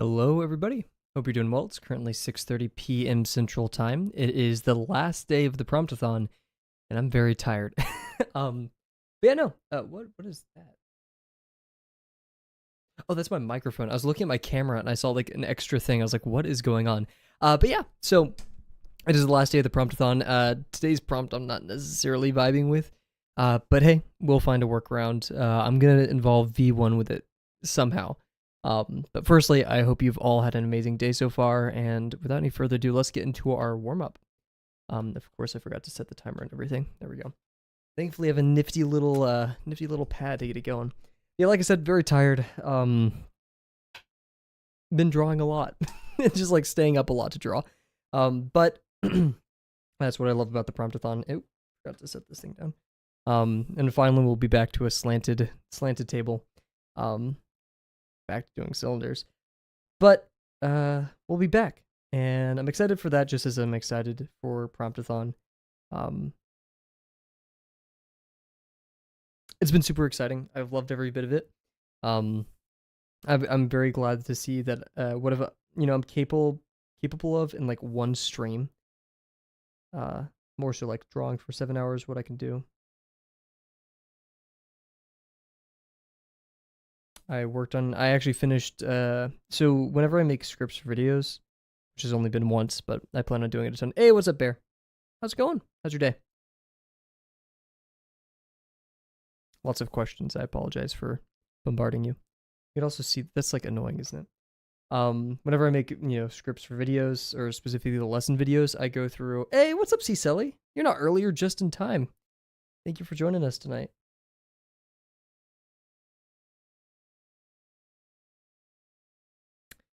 Hello, everybody. Hope you're doing well. It's currently 6:30 p.m. Central Time. It is the last day of the Promptathon, and I'm very tired. But yeah, no. What is that? Oh, that's my microphone. I was looking at my camera and I saw like an extra thing. I was like, what is going on? But yeah, so it is the last day of the Promptathon. Today's prompt I'm not necessarily vibing with, but hey, we'll find a workaround. I'm gonna involve V1 with it somehow. But firstly, I hope you've all had an amazing day so far, and without any further ado, let's get into our warm-up. Of course, I forgot to set the timer and everything. There we go. Thankfully, I have a nifty little pad to get it going. Yeah, like I said, very tired. Been drawing a lot. Just like staying up a lot to draw. But that's what I love about the Promptathon. Oh, forgot to set this thing down. And finally, we'll be back to a slanted table. Back to doing cylinders. But we'll be back, and I'm excited for that, just as I'm excited for Promptathon. It's been super exciting. I've loved every bit of it. I'm very glad to see that whatever I'm capable of in like one stream. More so like drawing for 7 hours, what I can do. I actually finished, so whenever I make scripts for videos, which has only been once, but I plan on doing it a ton. Hey, what's up, Bear? How's it going? How's your day? Lots of questions. I apologize for bombarding you. You can also see, that's like annoying, isn't it? Whenever I make, scripts for videos, or specifically the lesson videos, I go through, hey, what's up, C-Selly? You're not earlier, just in time. Thank you for joining us tonight.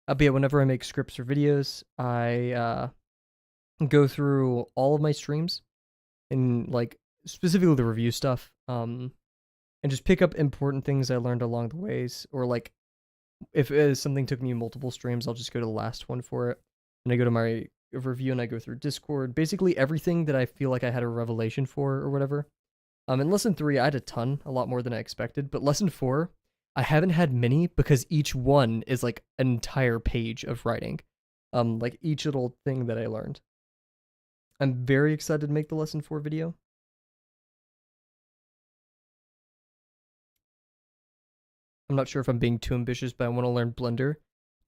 But yeah, whenever I make scripts or videos, I go through all of my streams and like specifically the review stuff, and just pick up important things I learned along the ways, or like if something took me multiple streams, I'll just go to the last one for it, and I go to my review and I go through Discord, basically everything that I feel like I had a revelation for or whatever. In lesson 3, I had a lot more than I expected, but lesson 4, I haven't had many because each one is like an entire page of writing. Like each little thing that I learned. I'm very excited to make the lesson 4 video. I'm not sure if I'm being too ambitious, but I want to learn Blender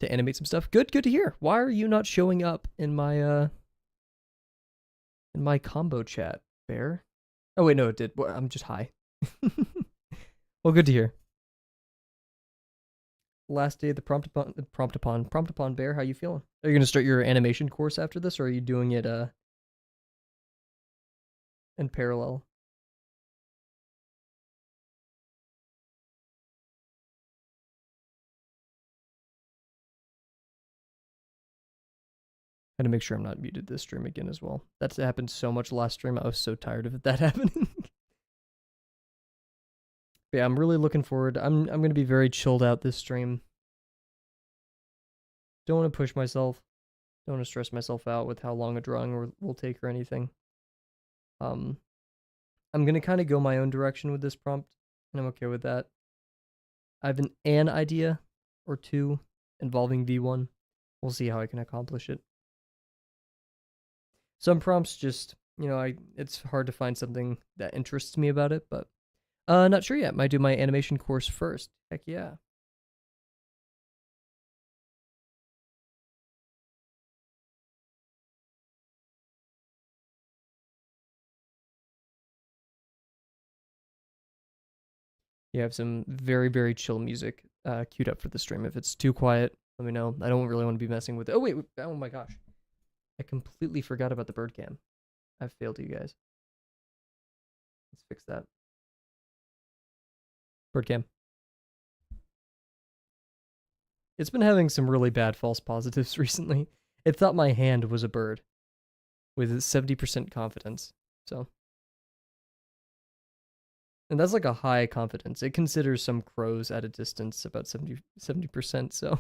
to animate some stuff. Good to hear. Why are you not showing up in my combo chat, Bear? Oh wait, no, it did. Well, I'm just high. Well, good to hear. Last day of the Promptathon, Bear. How you feeling? Are you gonna start your animation course after this, or are you doing it in parallel? I had to make sure I'm not muted this stream again as well. That's happened so much last stream. I was so tired of that happening. But yeah, I'm really looking forward. I'm gonna be very chilled out this stream. Don't want to push myself. Don't want to stress myself out with how long a drawing will take or anything. I'm gonna kind of go my own direction with this prompt, and I'm okay with that. I have an idea or two involving V1. We'll see how I can accomplish it. Some prompts just, it's hard to find something that interests me about it, but not sure yet. Might do my animation course first. Heck yeah. You have some very, very chill music queued up for the stream. If it's too quiet, let me know. I don't really want to be messing with it. Oh, wait. Oh, my gosh. I completely forgot about the bird cam. I've failed you guys. Let's fix that. Bird cam. It's been having some really bad false positives recently. It thought my hand was a bird with 70% confidence. So. And that's like a high confidence. It considers some crows at a distance about 70%, so.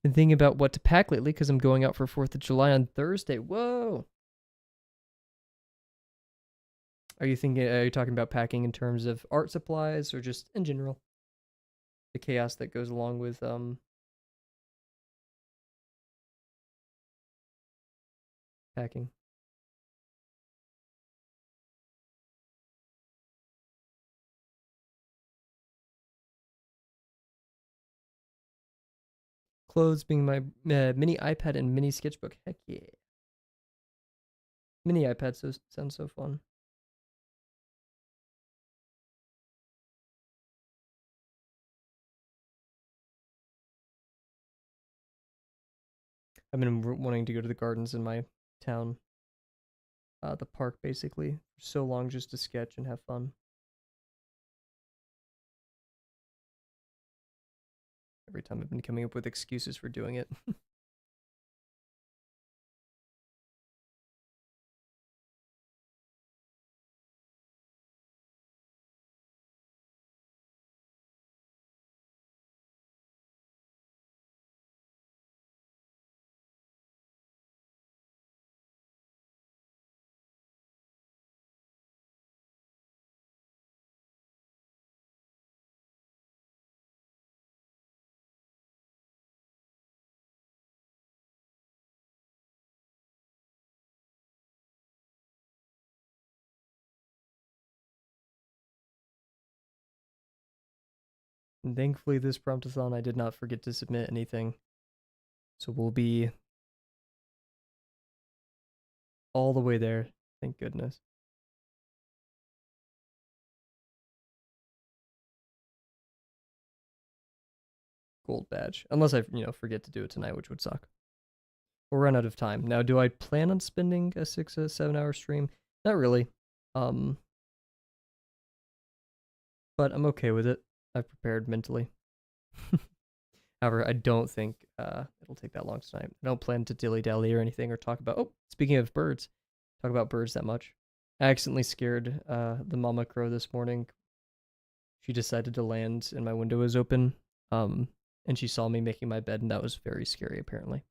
Been thinking about what to pack lately because I'm going out for 4th of July on Thursday. Whoa! Are you talking about packing in terms of art supplies or just in general? the chaos that goes along with packing. Clothes being my mini iPad and mini sketchbook. Heck yeah. Mini iPad sounds so fun. I've been wanting to go to the gardens in my town, the park basically, for so long just to sketch and have fun. Every time I've been coming up with excuses for doing it. And thankfully, this promptathon I did not forget to submit anything. So we'll be all the way there. Thank goodness. Gold badge. Unless I, forget to do it tonight, which would suck. We'll run out of time. Now, do I plan on spending a 6 or 7 hour stream? Not really. But I'm okay with it. I've prepared mentally. However, I don't think it'll take that long tonight. I don't plan to dilly-dally or anything or talk about... Oh, speaking of birds, talk about birds that much. I accidentally scared the mama crow this morning. She decided to land and my window was open. And she saw me making my bed and that was very scary apparently.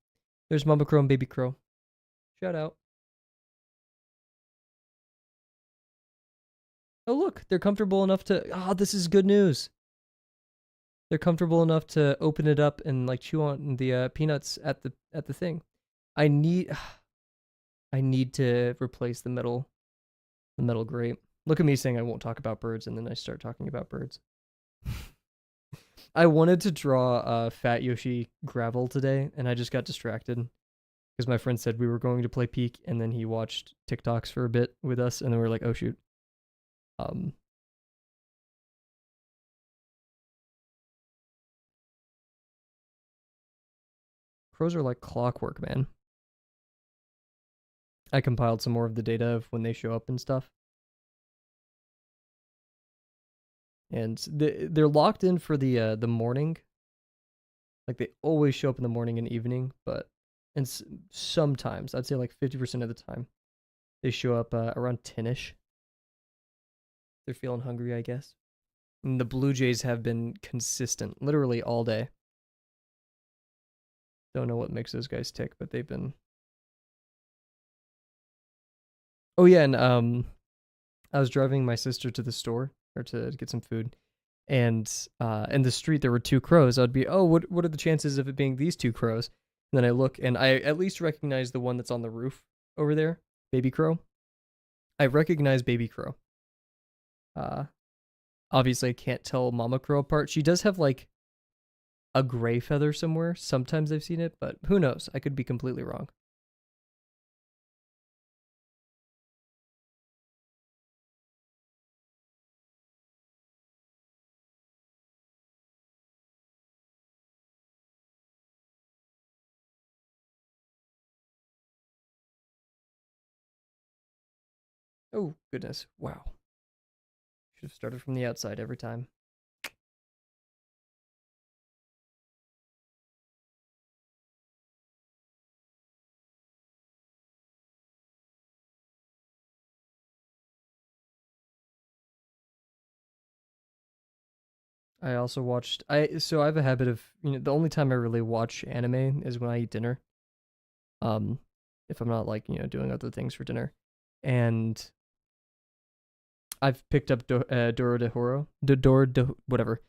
There's mama crow and baby crow. Shout out. Oh look, they're comfortable enough to... Oh, this is good news. They're comfortable enough to open it up and like chew on the peanuts at the thing. I need to replace the metal grate. Look at me saying I won't talk about birds and then I start talking about birds. I wanted to draw Fat Yoshi Gravel today and I just got distracted because my friend said we were going to play Peak and then he watched TikToks for a bit with us and then we were like, oh shoot. Crows are like clockwork, man. I compiled some more of the data of when they show up and stuff. And they're locked in for the morning. Like they always show up in the morning and evening, but and sometimes I'd say like 50% of the time they show up around 10ish. They're feeling hungry, I guess. And the Blue Jays have been consistent, literally all day. Don't know what makes those guys tick, but they've been. Oh yeah, and I was driving my sister to the store or to get some food, and in the street there were two crows. I'd be, oh, what are the chances of it being these two crows? And then I look, and I at least recognize the one that's on the roof over there, baby crow. I recognize baby crow. Obviously I can't tell mama crow apart. She does have like a gray feather somewhere. Sometimes I've seen it, but who knows? I could be completely wrong. Oh, goodness. Wow. Should have started from the outside every time. I also watched so I have a habit of, the only time I really watch anime is when I eat dinner. If I'm not like, doing other things for dinner. And I've picked up Doro de Horo, Doro de whatever.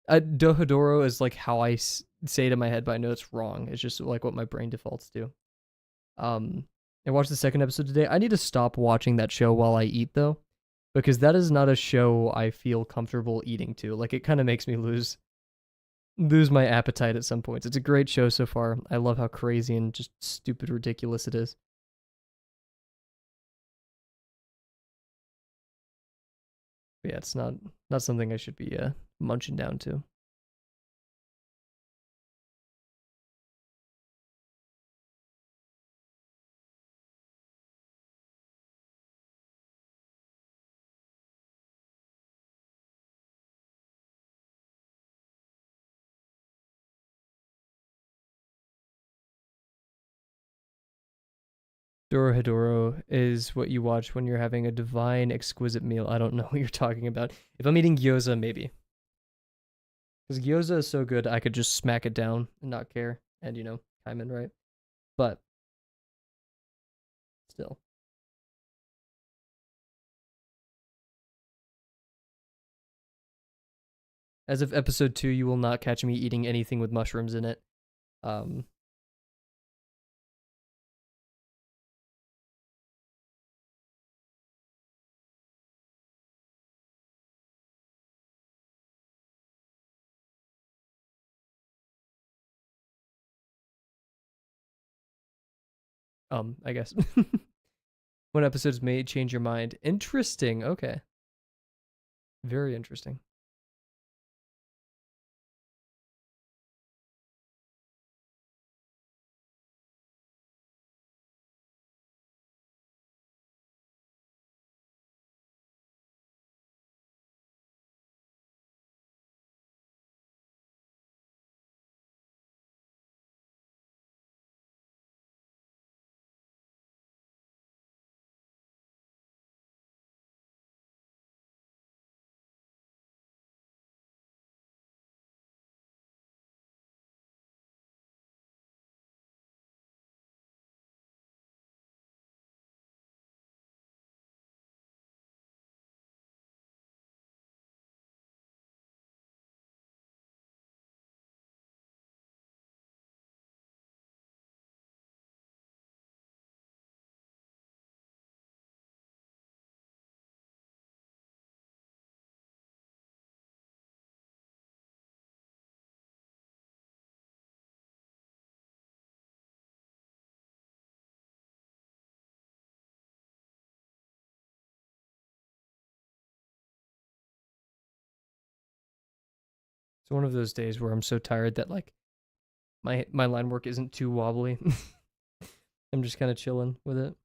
Dohodoro is like how I say it in my head, but I know it's wrong. It's just like what my brain defaults to. Um, I watched the second episode today. I need to stop watching that show while I eat though, because that is not a show I feel comfortable eating to. Like it kind of makes me lose my appetite at some points. It's a great show so far. I love how crazy and just stupid ridiculous it is. But yeah, it's not something I should be munching down to. Dorohedoro is what you watch when you're having a divine, exquisite meal. I don't know what you're talking about. If I'm eating gyoza, maybe. Because gyoza is so good, I could just smack it down and not care. And, I'm in, right? But still. As of episode 2, you will not catch me eating anything with mushrooms in it. Um, I guess. What episodes may change your mind? Interesting. Okay. Very interesting. It's one of those days where I'm so tired that like my line work isn't too wobbly. I'm just kind of chilling with it.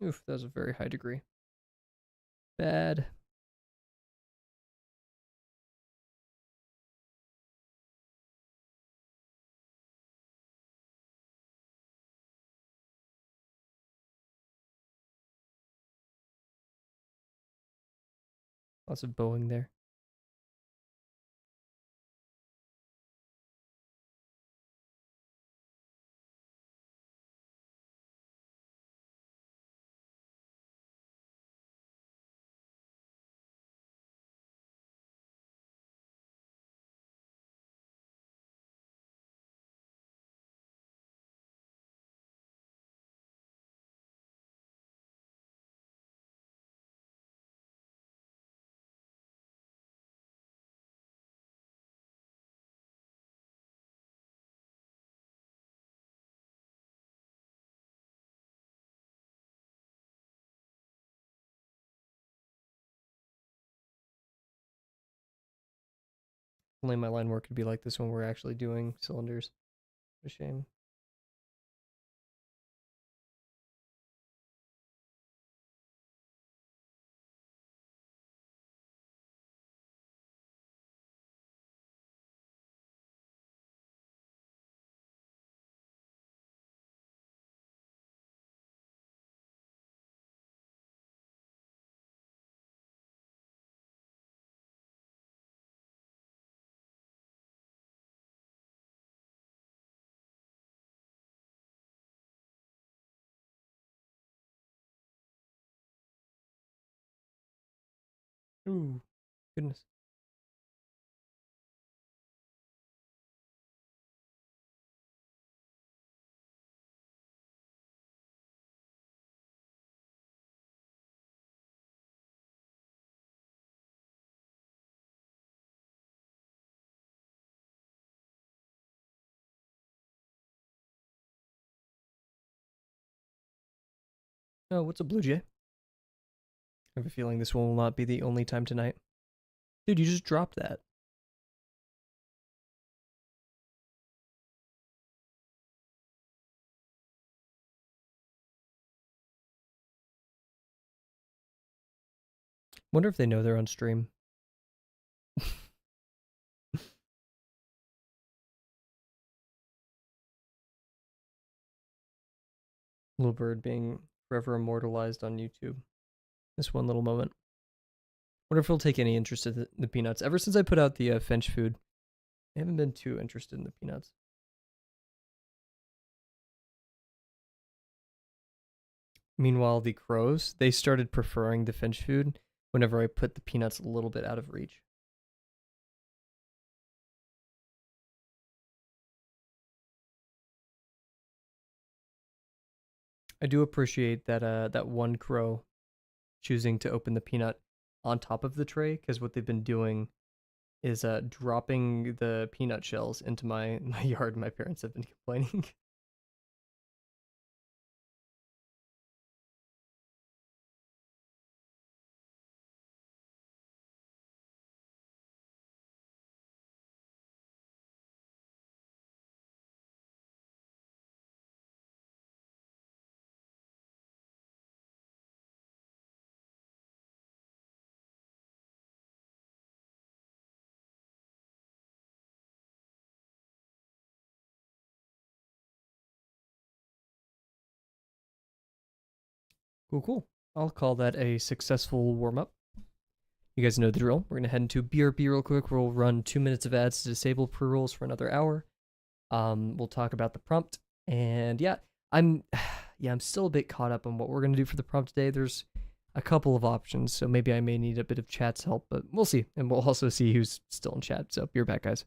Oof, that was a very high degree. Bad. Lots of bowing there. Only my line work could be like this when we're actually doing cylinders. What a shame. Ooh, goodness. Oh, what's a blue jay? I have a feeling this will not be the only time tonight. Dude, you just dropped that. Wonder if they know they're on stream. Little bird being forever immortalized on YouTube. This one little moment. Wonder if he'll take any interest in the peanuts. Ever since I put out the finch food, I haven't been too interested in the peanuts. Meanwhile, the crows, they started preferring the finch food whenever I put the peanuts a little bit out of reach. I do appreciate that that one crow choosing to open the peanut on top of the tray, because what they've been doing is dropping the peanut shells into my yard. My parents have been complaining. Cool, cool. I'll call that a successful warm up. You guys know the drill. We're gonna head into BRB real quick. We'll run 2 minutes of ads to disable pre-rolls for another hour. We'll talk about the prompt, and yeah, I'm still a bit caught up on what we're gonna do for the prompt today. There's a couple of options, so maybe I may need a bit of chat's help, but we'll see, and we'll also see who's still in chat. So be right back, guys.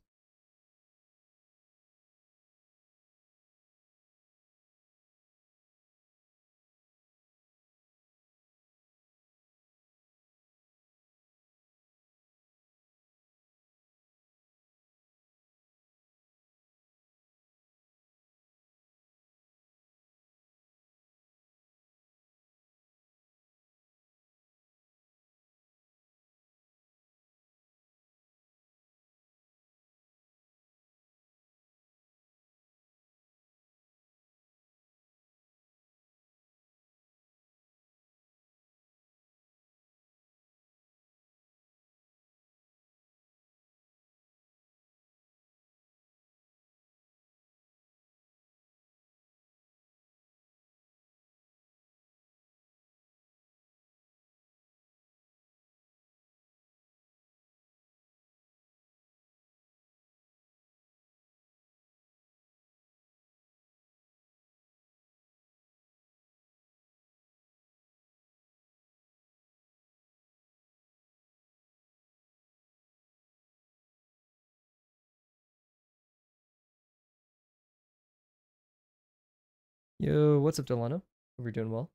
Yo, what's up, Delano? Hope you're doing well.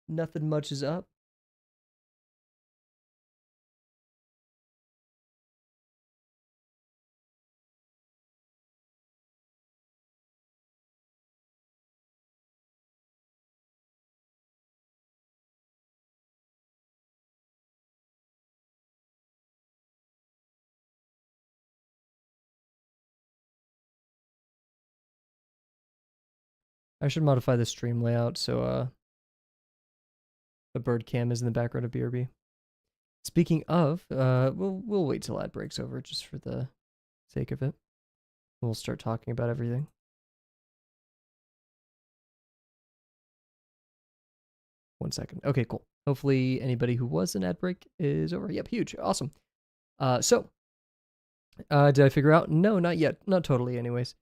Nothing much is up. I should modify the stream layout so the bird cam is in the background of BRB. Speaking of, we'll wait till ad breaks over just for the sake of it. We'll start talking about everything. One second. Okay, cool. Hopefully anybody who was an ad break is over. Yep, huge. Awesome. So did I figure out? No, not yet. Not totally anyways.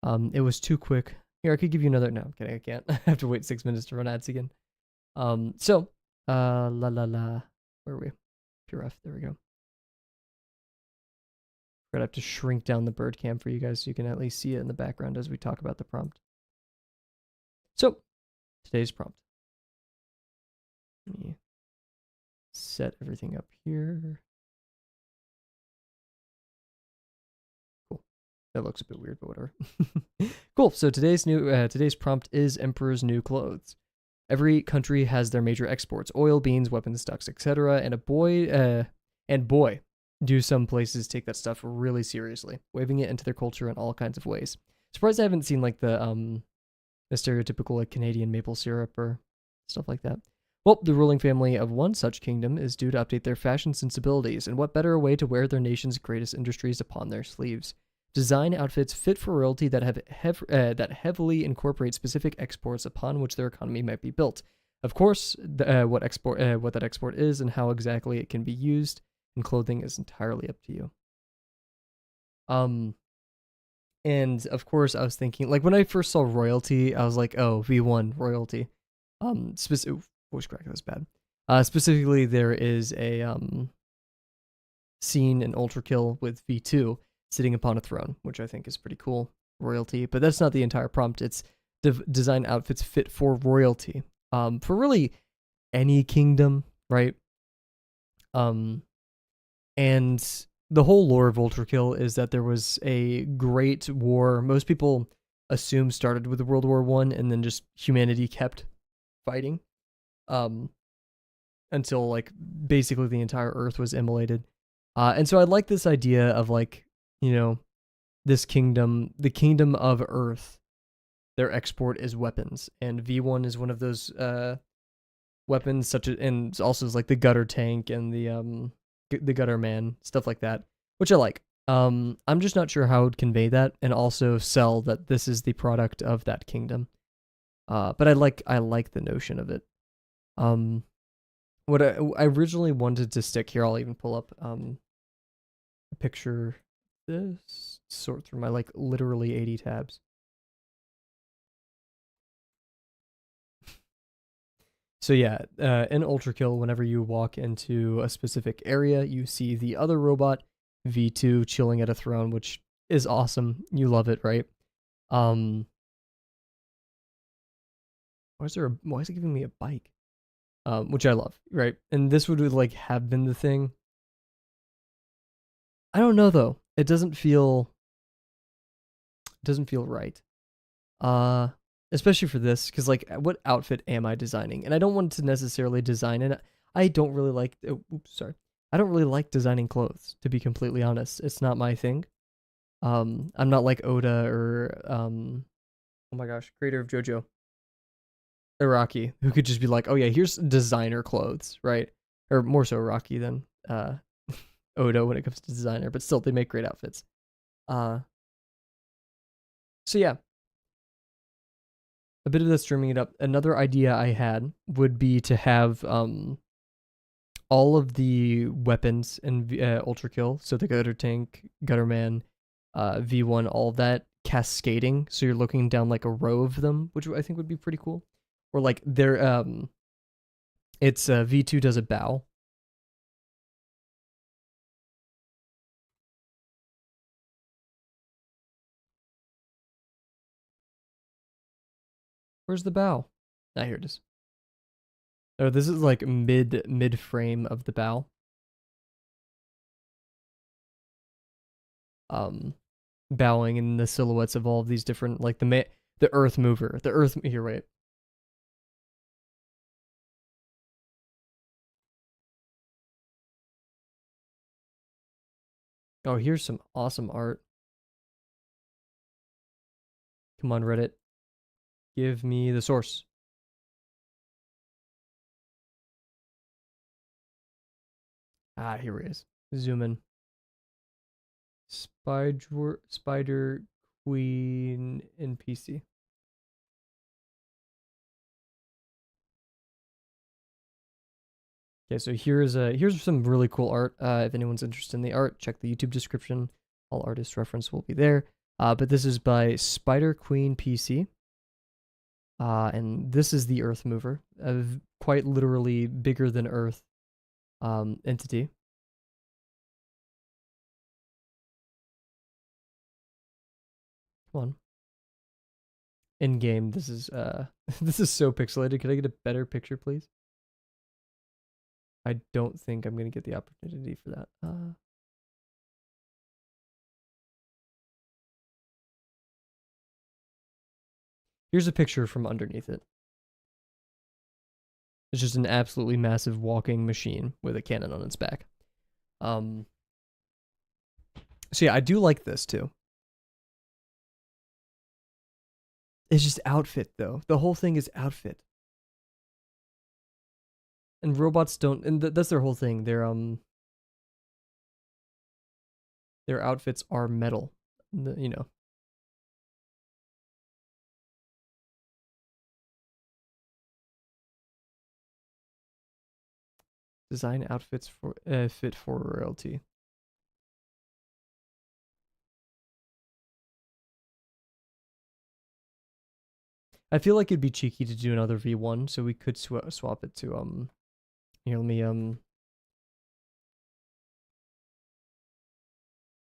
It was too quick. Here, I could give you another. No, I'm kidding. I can't. I have to wait 6 minutes to run ads again. La la la. Where are we? Pure F. There we go. We're gonna have to shrink down the bird cam for you guys so you can at least see it in the background as we talk about the prompt. So, today's prompt. Let me set everything up here. Cool. That looks a bit weird, but whatever. Cool. So today's prompt is Emperor's New Clothes. Every country has their major exports: oil, beans, weapons, stocks, etc. And boy, do some places take that stuff really seriously, waving it into their culture in all kinds of ways. Surprised I haven't seen like the stereotypical like Canadian maple syrup or stuff like that. Well, the ruling family of one such kingdom is due to update their fashion sensibilities, and what better way to wear their nation's greatest industries upon their sleeves? Design outfits fit for royalty that that heavily incorporate specific exports upon which their economy might be built. Of course, what that export is and how exactly it can be used in clothing is entirely up to you. And of course, I was thinking, like when I first saw royalty, I was like, oh, V1 royalty. Voice crack, that was bad. Specifically, there is a scene in Ultra Kill with V2 sitting upon a throne, which I think is pretty cool. Royalty, but that's not the entire prompt. It's design outfits fit for royalty. For really any kingdom, right? And the whole lore of Ultra Kill is that there was a great war. Most people assume started with World War I, and then just humanity kept fighting until like basically the entire Earth was immolated. And so I like this idea of like, you know, this kingdom, the kingdom of Earth, their export is weapons, and V1 is one of those weapons, such as, and also is like the gutter tank and the gutter man, stuff like that, which I like. I'm just not sure how I would convey that and also sell that this is the product of that kingdom. But I like the notion of it. What I originally wanted to stick here, I'll even pull up a picture. This sort through my like literally 80 tabs. So yeah, in Ultra Kill, whenever you walk into a specific area, you see the other robot, V2, chilling at a throne, which is awesome. You love it, right? Why is it giving me a bike? Which I love, right? And this would like have been the thing. I don't know though. It doesn't feel right. Especially for this, because like, what outfit am I designing? And I don't want to necessarily design it. I don't really like. I don't really like designing clothes, to be completely honest. It's not my thing. I'm not like Oda or oh my gosh, creator of JoJo, Iraqi, who could just be like, oh yeah, here's designer clothes, right? Or more so Iraqi than Oda when it comes to designer, but still they make great outfits. So yeah, a bit of this trimming it up. Another idea I had would be to have all of the weapons in Ultra Kill, so the gutter tank, gutter man, V1, all of that cascading, so you're looking down like a row of them, which I think would be pretty cool. Or like there, it's V2 does a bow. Where's the bow? Ah, here it is. Oh, this is like mid frame of the bow. Bowing in the silhouettes of all of these different, like the earth mover, the earth here, wait. Oh, here's some awesome art. Come on, Reddit. Give me the source. Ah, here it is. Zoom in. Spider Queen NPC. Okay, so here's some really cool art. If anyone's interested in the art, check the YouTube description. All artist reference will be there. But this is by Spider Queen PC. And this is the Earth Mover, quite literally bigger than Earth. entity. Come on. In game, this is this is so pixelated. Could I get a better picture, please? I don't think I'm gonna get the opportunity for that. Here's a picture from underneath it. It's just an absolutely massive walking machine with a cannon on its back. Um, so yeah, I do like this too. It's just outfit though. The whole thing is outfit. And robots don't, and that's their whole thing. Their outfits are metal. You know, design outfits for fit for royalty. I feel like it'd be cheeky to do another V1, so we could swap it to Here, let me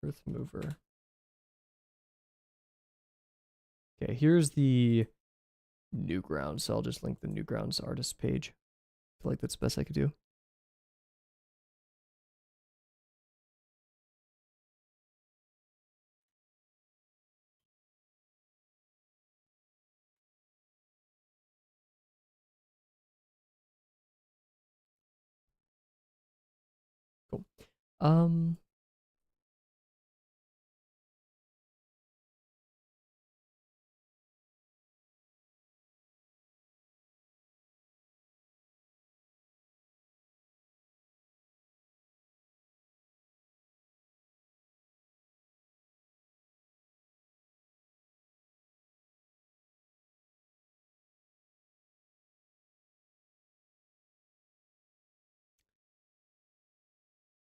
Earth Mover. Okay, here's the Newgrounds. So I'll just link the Newgrounds artist page. I feel like that's the best I could do. Cool. Um,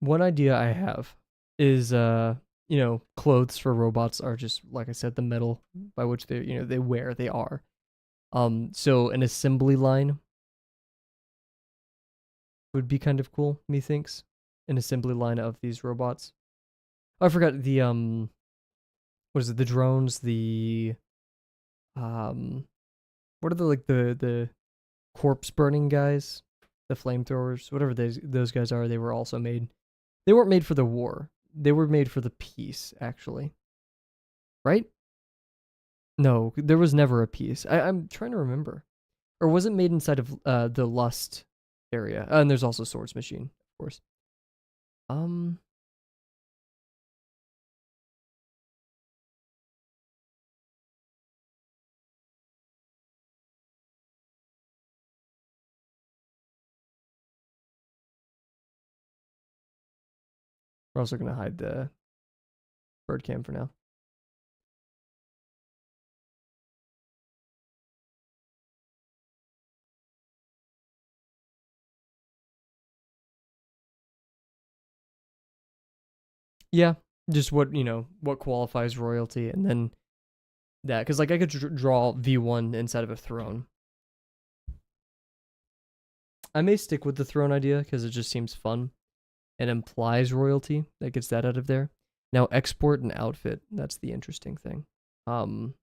One idea I have is clothes for robots are just like I said, the metal by which they wear, they are. So an assembly line would be kind of cool, methinks. An assembly line of these robots. Oh, I forgot the what is it? The drones, the um what are the corpse burning guys? The flamethrowers, whatever those guys are, they were also made. They weren't made for the war. They were made for the peace, actually. Right? No, there was never a peace. I'm trying to remember. Or was it made inside of the lust area? And there's also swords machine, of course. Um we're also gonna hide the bird cam for now. Yeah, just what qualifies royalty, and then that, because like I could draw V1 inside of a throne. I may stick with the throne idea because it just seems fun and implies royalty. That gets that out of there. Now export and outfit. That's the interesting thing. Um,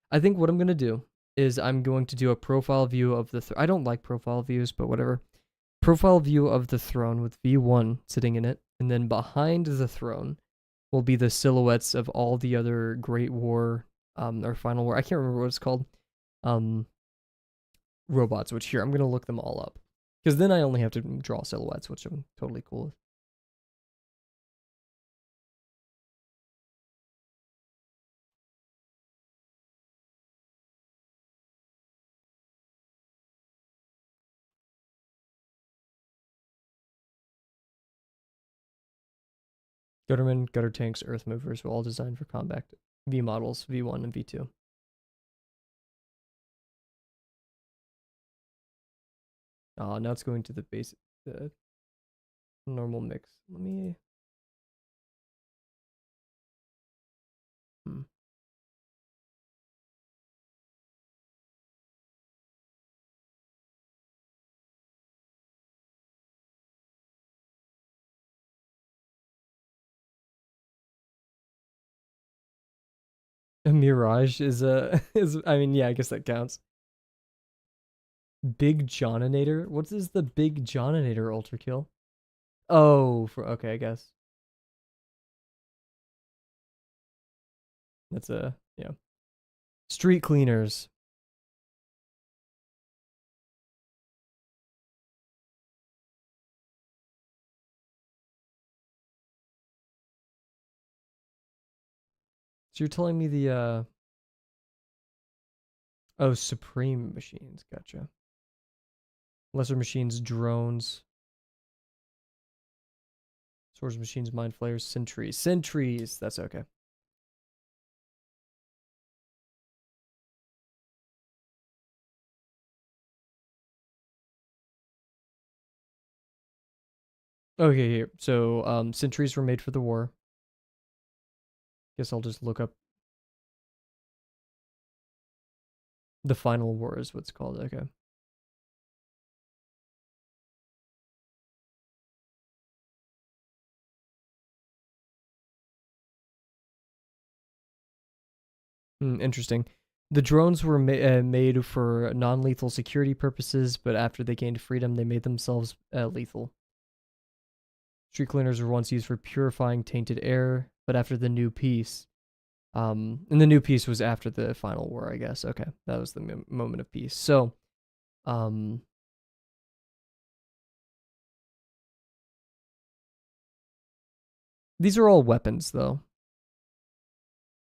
I think what I'm gonna do is I'm going to do a profile view of the. I don't like profile views, but whatever. Profile view of the throne with V1 sitting in it, and then behind the throne will be the silhouettes of all the other Great War, or Final War. I can't remember what it's called. Um, robots. Which here I'm gonna look them all up, because then I only have to draw silhouettes, which I'm totally cool with. Guttermen, gutter tanks, earth movers were all designed for combat V models, V1 and V2. Now it's going to the basic, the normal mix. Let me. Hmm. A Mirage is a is I mean, yeah, I guess that counts. Big Johninator? What is the Big Johninator ultra kill? Oh, for okay, I guess. That's a yeah. Street cleaners. So you're telling me the oh, Supreme machines, gotcha. Lesser machines, drones, swords machines, mind flayers, sentries. Sentries, that's okay. Okay, here. So sentries were made for the war. Guess I'll just look up the final war is what's called. Okay. Interesting. The drones were made for non-lethal security purposes, but after they gained freedom, they made themselves lethal. Street cleaners were once used for purifying tainted air, but after the new peace, and the new peace was after the final war, I guess. Okay, that was the moment of peace. So, um, these are all weapons, though.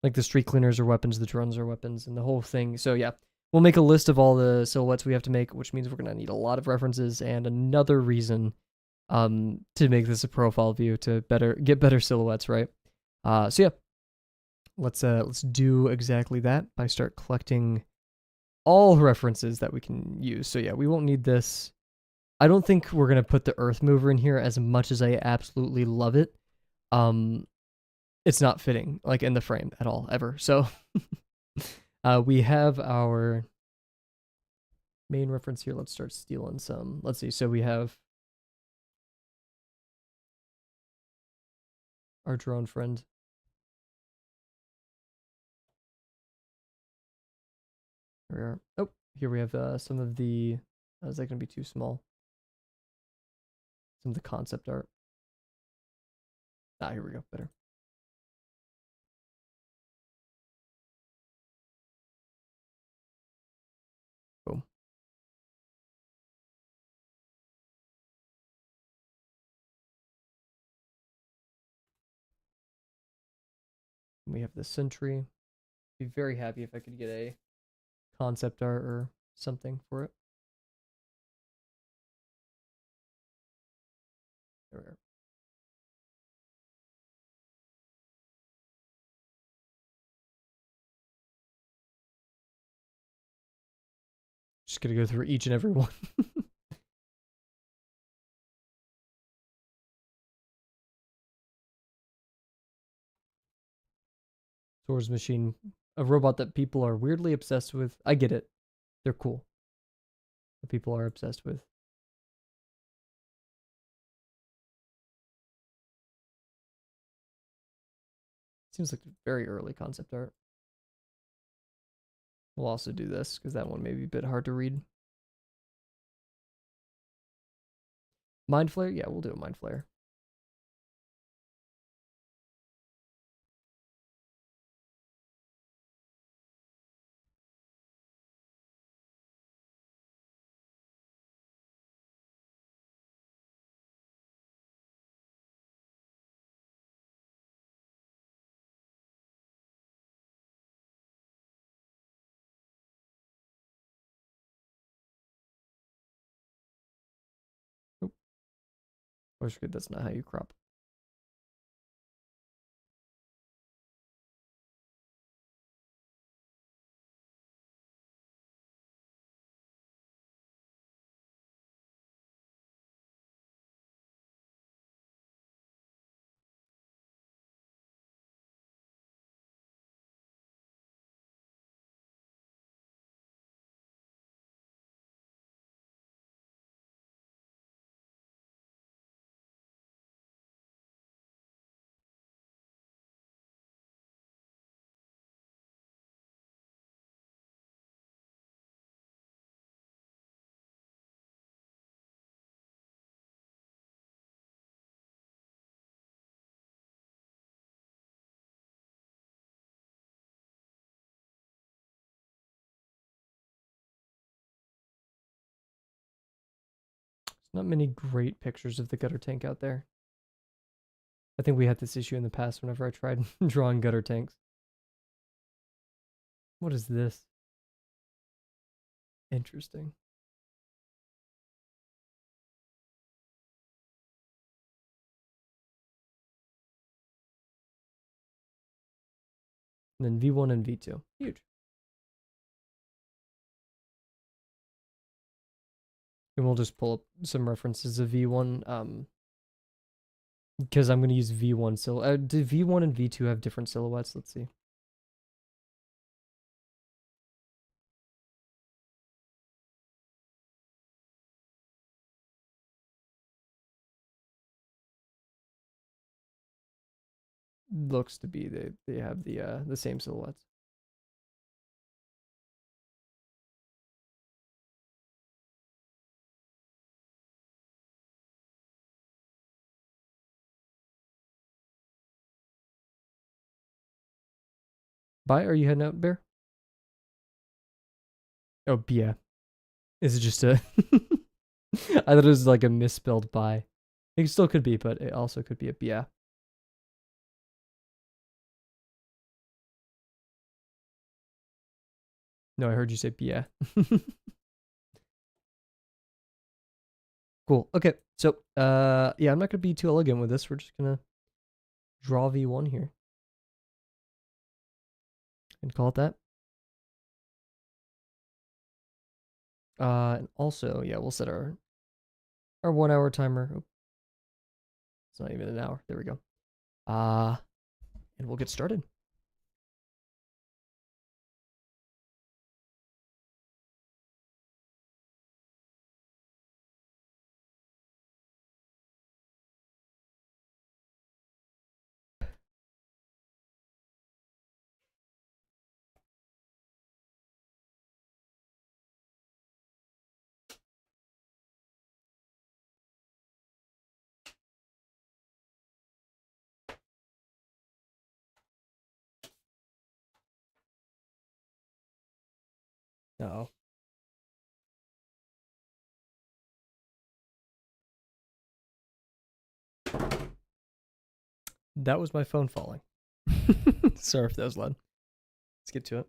Like the street cleaners are weapons, the drones are weapons, and the whole thing. So yeah, we'll make a list of all the silhouettes we have to make, which means we're gonna need a lot of references and another reason to make this a profile view to get better silhouettes, right? So yeah, let's do exactly that by start collecting all references that we can use. So yeah, we won't need this. I don't think we're gonna put the Earth Mover in here as much as I absolutely love it. Um, it's not fitting like in the frame at all ever. So we have our main reference here. Let's start stealing some. Let's see. So we have our drone friend. Here we are. Oh, here we have some of the. Is that going to be too small? Some of the concept art. Ah, here we go. Better. Boom. We have the sentry. Be very happy if I could get a concept art or something for it. There we are. Just gonna go through each and every one. Swords machine, a robot that people are weirdly obsessed with. I get it. They're cool. The people are obsessed with. Seems like very early concept art. We'll also do this because that one may be a bit hard to read. Mind Flare? Yeah, we'll do a Mind Flare. Oh, always forget that's not how you crop. Not many great pictures of the gutter tank out there. I think we had this issue in the past whenever I tried drawing gutter tanks. What is this? Interesting. And then V1 and V2. Huge. And we'll just pull up some references of V1. Because I'm going to use V1 silhouette. Do V1 and V2 have different silhouettes? Let's see. Looks to be they have the same silhouettes. Bye. Are you heading out, Bear? Oh, yeah. Is it just a? I thought it was like a misspelled bye. It still could be, but it also could be a yeah. No, I heard you say yeah. Cool. Okay. So, yeah, I'm not gonna be too elegant with this. We're just gonna draw V1 here and call it that. And also, yeah, we'll set our 1 hour timer. Oh, it's not even an hour. There we go. And we'll get started. Uh-oh. That was my phone falling. Sorry if that was loud. Let's get to it.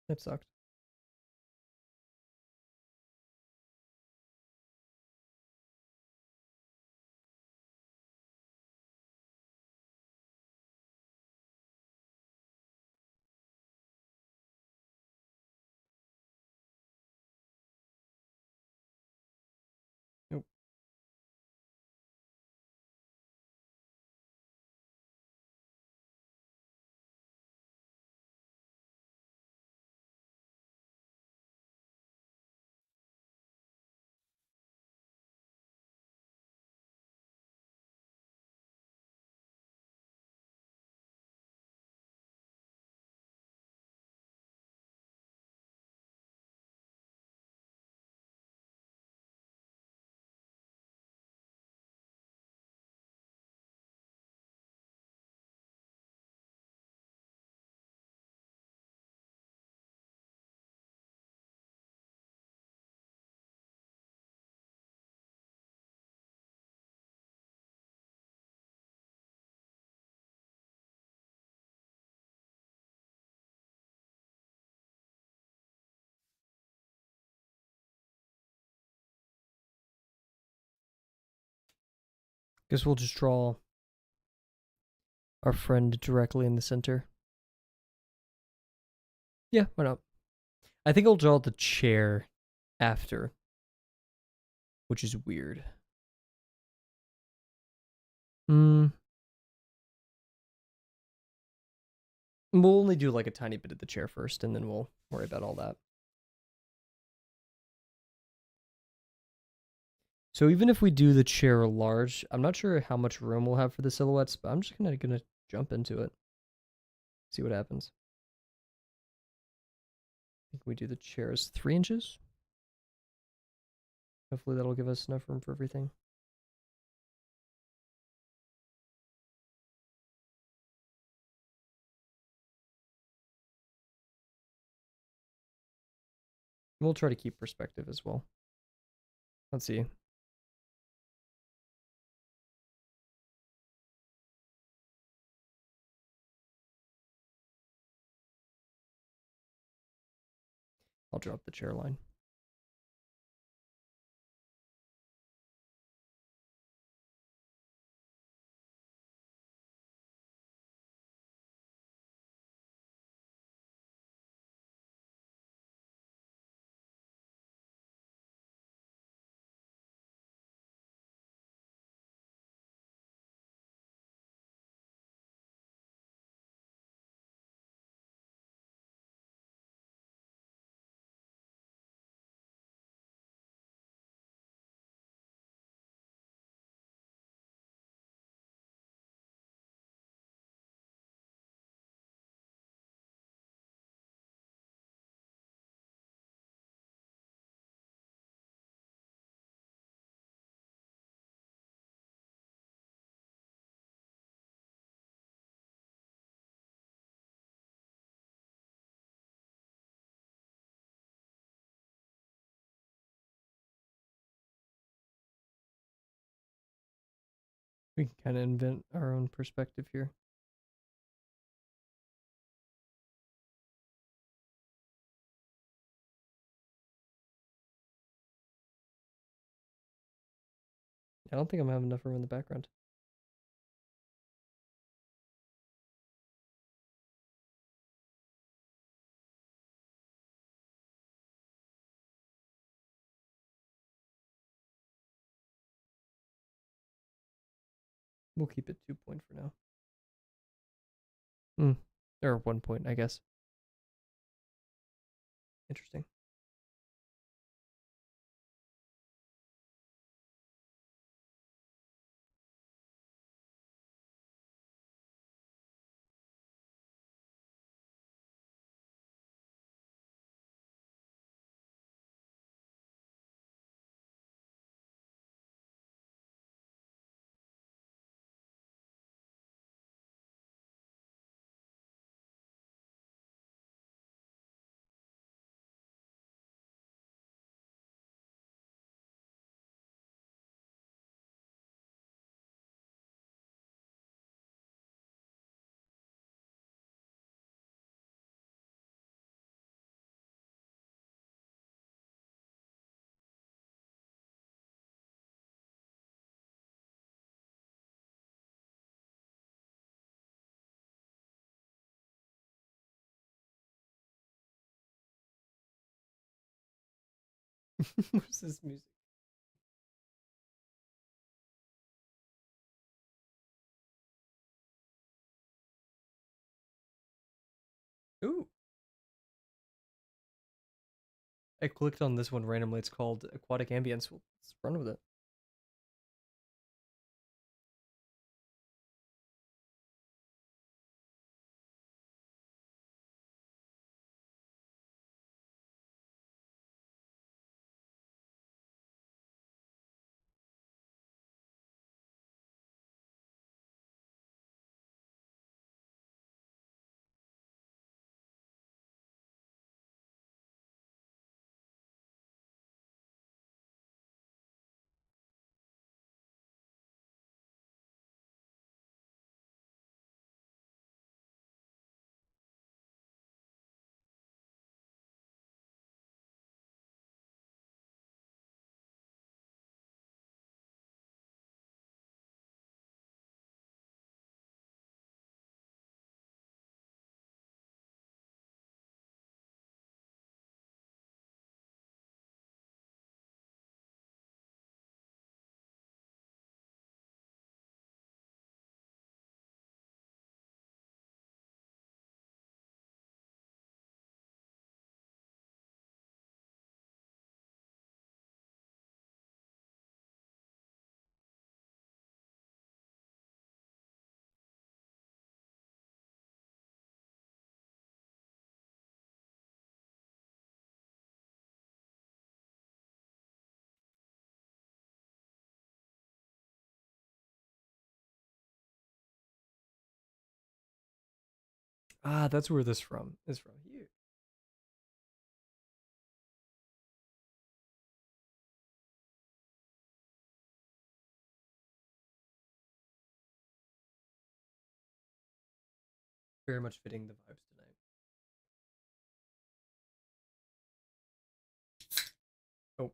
That sucked. Nope. Guess we'll just draw our friend directly in the center. Yeah, why not? I think I'll draw the chair after, which is weird. We'll only do like a tiny bit of the chair first, and then we'll worry about all that. So even if we do the chair large, I'm not sure how much room we'll have for the silhouettes, but I'm just gonna jump into it. See what happens. I think we do the chairs 3 inches. Hopefully that'll give us enough room for everything. We'll try to keep perspective as well. Let's see. I'll drop the chair line. We can kind of invent our own perspective here. I don't think I'm having enough room in the background. We'll keep it 2 point for now. Or 1 point, I guess. Interesting. What's this music? Ooh. I clicked on this one randomly. It's called Aquatic Ambience. Let's run with it. Ah, that's where this from is from. Here. Very much fitting the vibes tonight. Oh.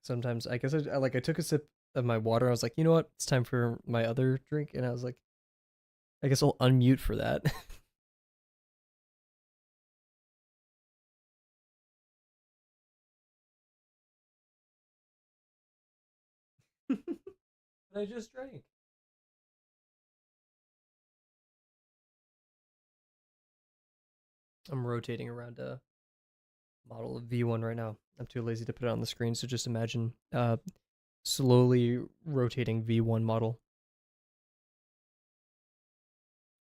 Sometimes I guess I took a sip of my water. I was like, you know what? It's time for my other drink, and I was like, I guess I'll unmute for that. I just drank. I'm rotating around a model of V1 right now. I'm too lazy to put it on the screen, so just imagine slowly rotating V1 model.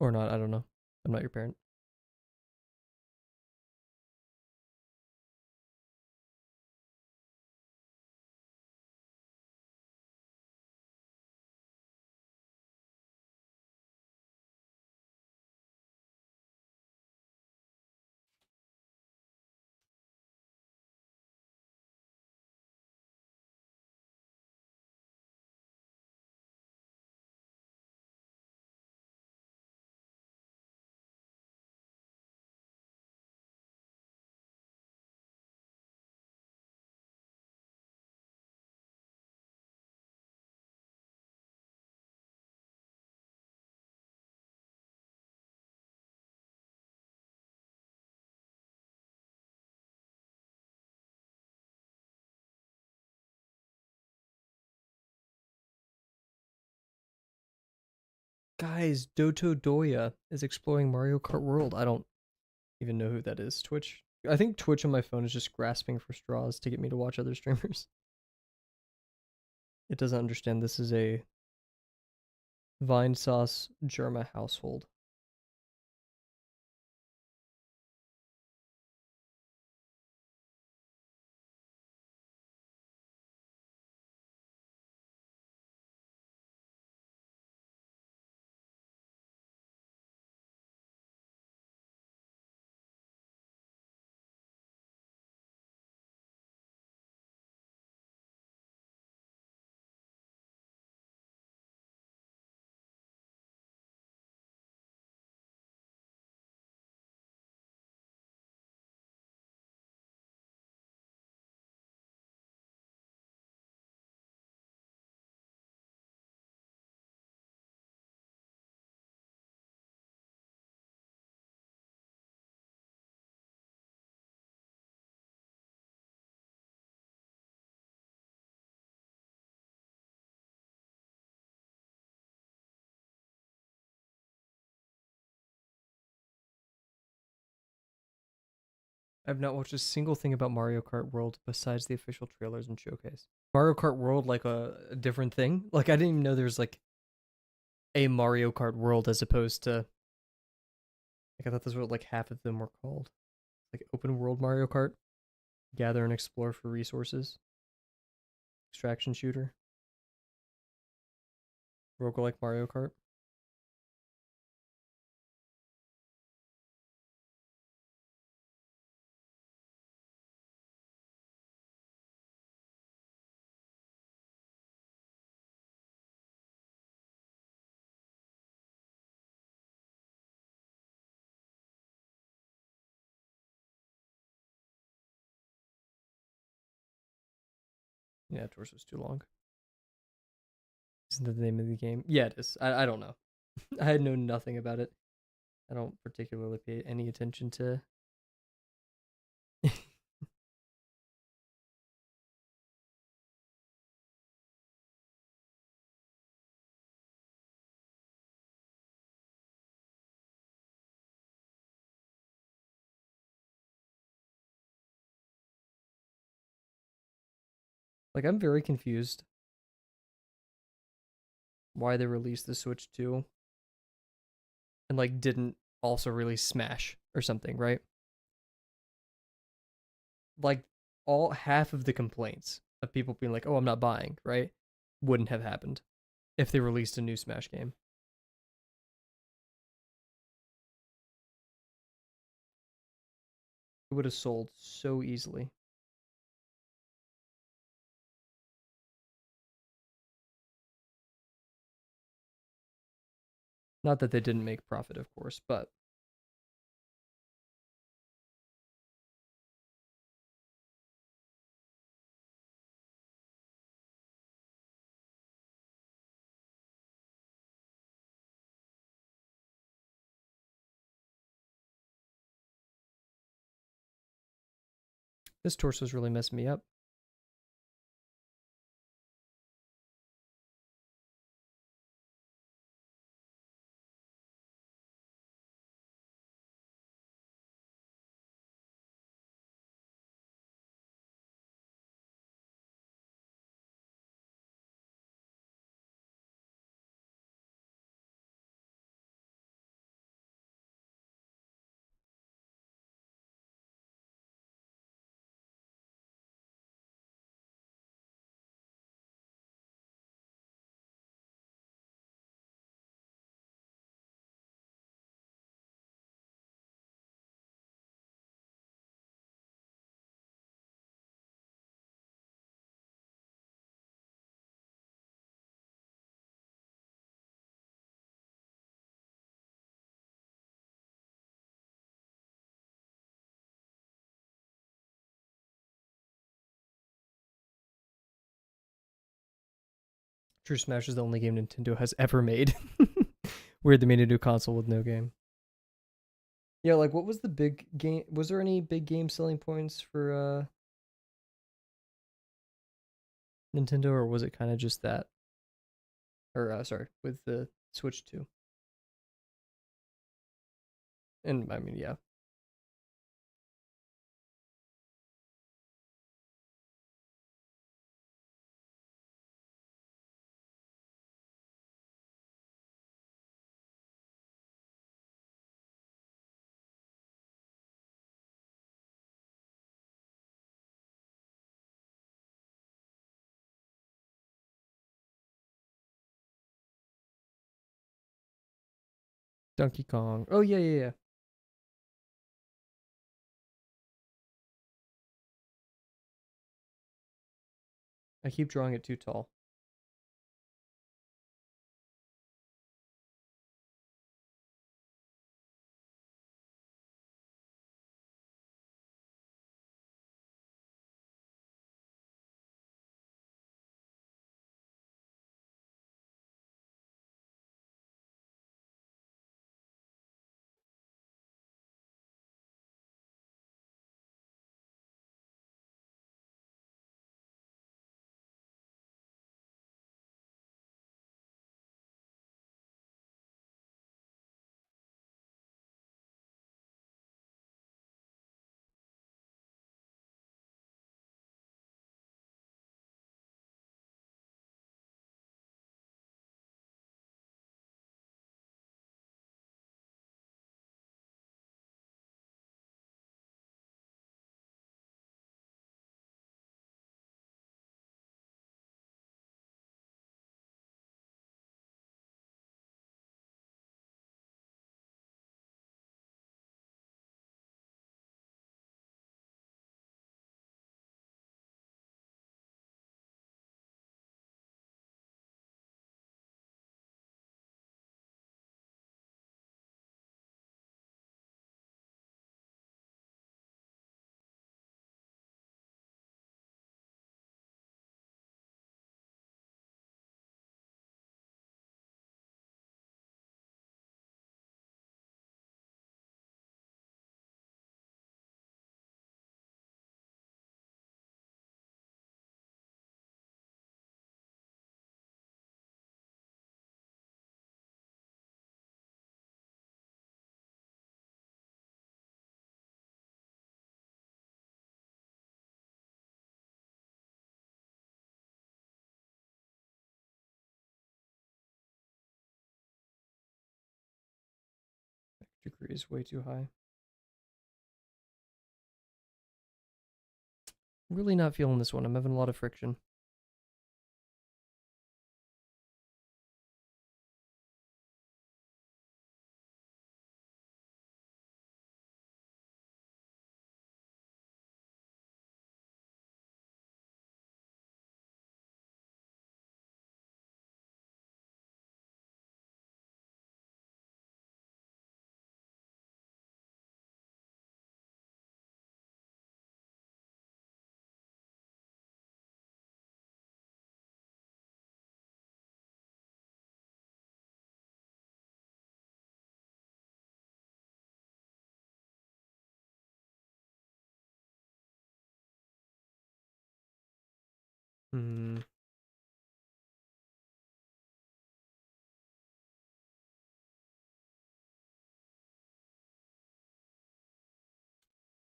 Or not, I don't know. I'm not your parent. Guys, Doto Doya is exploring Mario Kart World. I don't even know who that is. Twitch. I think Twitch on my phone is just grasping for straws to get me to watch other streamers. It doesn't understand this is a Vine Sauce Germa household. I've not watched a single thing about Mario Kart World besides the official trailers and showcase. Mario Kart World like a different thing? Like I didn't even know there's like a Mario Kart World as opposed to like I thought that's what like half of them were called. Like open world Mario Kart, gather and explore for resources, extraction shooter, roguelike Mario Kart. Yeah, torso's too long. Isn't that the name of the game? Yeah, it is. I don't know. I had known nothing about it. I don't particularly pay any attention to. Like I'm very confused why they released the Switch 2 and like didn't also release Smash or something, right? Like all half of the complaints of people being like, "Oh, I'm not buying," right? Wouldn't have happened if they released a new Smash game. It would have sold so easily. Not that they didn't make profit, of course, but this torso's really messing me up. True Smash is the only game Nintendo has ever made. Weird they made a new console with no game. Yeah, like what was the big game? Was there any big game selling points for Nintendo, or was it kind of just that? Or sorry, with the Switch 2. And I mean, yeah, Donkey Kong. Oh yeah, yeah, yeah. I keep drawing it too tall. degrees, way too high. Really not feeling this one. I'm having a lot of friction. Hmm.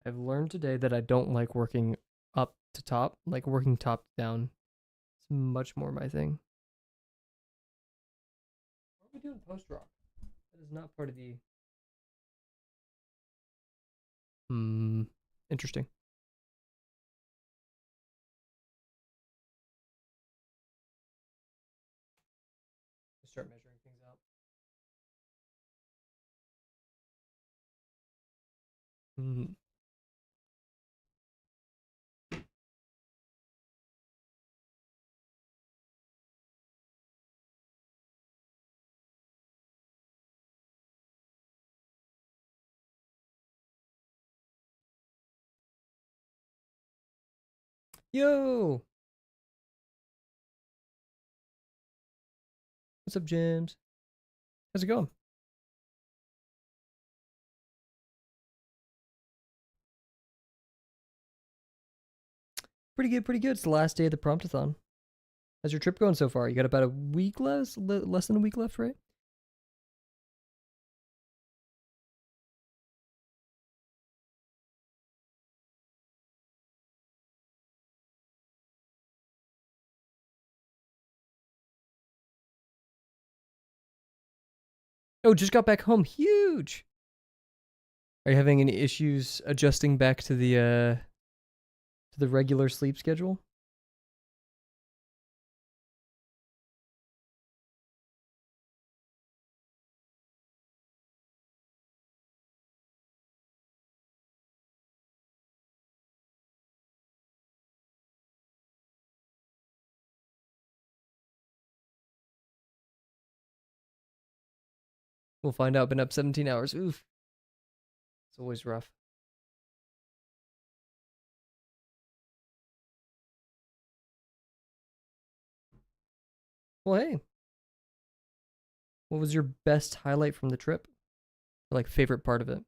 I've learned today that I don't like working up to top, like working top to down. It's much more my thing. What are we doing post rock? That is not part of the. Hmm. Interesting. Start measuring things out. Hmm. Yo, what's up, James? How's it going? Pretty good, pretty good. It's the last day of the Promptathon. How's your trip going so far? You got about a week less than a week left, right? Oh, just got back home. Huge. Are you having any issues adjusting back to the regular sleep schedule? We'll find out. Been up 17 hours. Oof. It's always rough. Well, hey, what was your best highlight from the trip? Or like favorite part of it?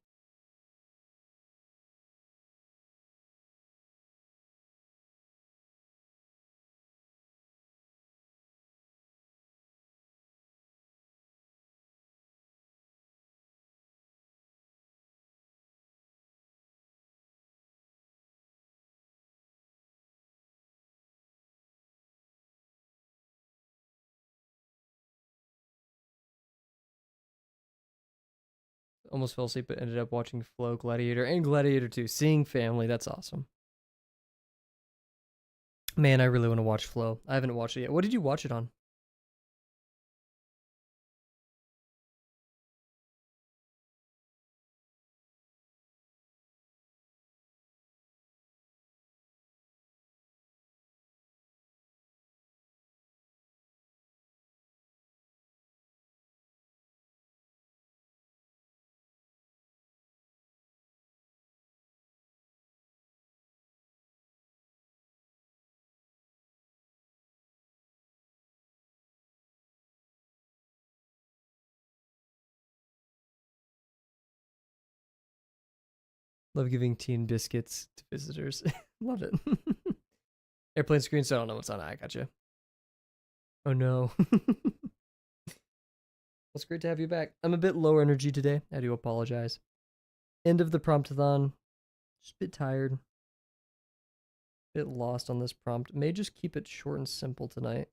Almost fell asleep, but ended up watching Flow, Gladiator, and Gladiator 2. Seeing family, that's awesome. Man, I really want to watch Flow. I haven't watched it yet. What did you watch it on? Love giving teen biscuits to visitors. Love it. Airplane screen, so I don't know what's on it. I gotcha. Oh no. Well, it's great to have you back. I'm a bit low energy today. I do apologize. End of the promptathon. Just a bit tired. A bit lost on this prompt. May just keep it short and simple tonight.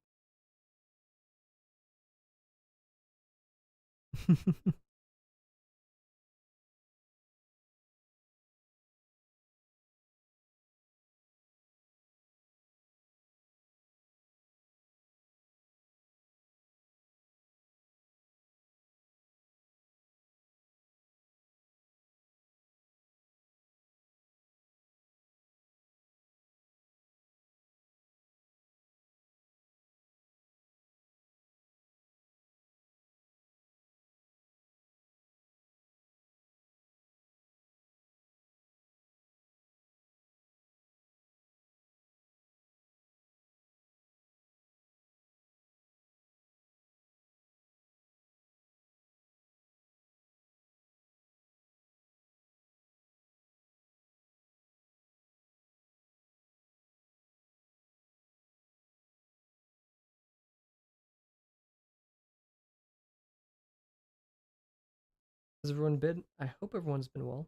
Has everyone been? I hope everyone's been well.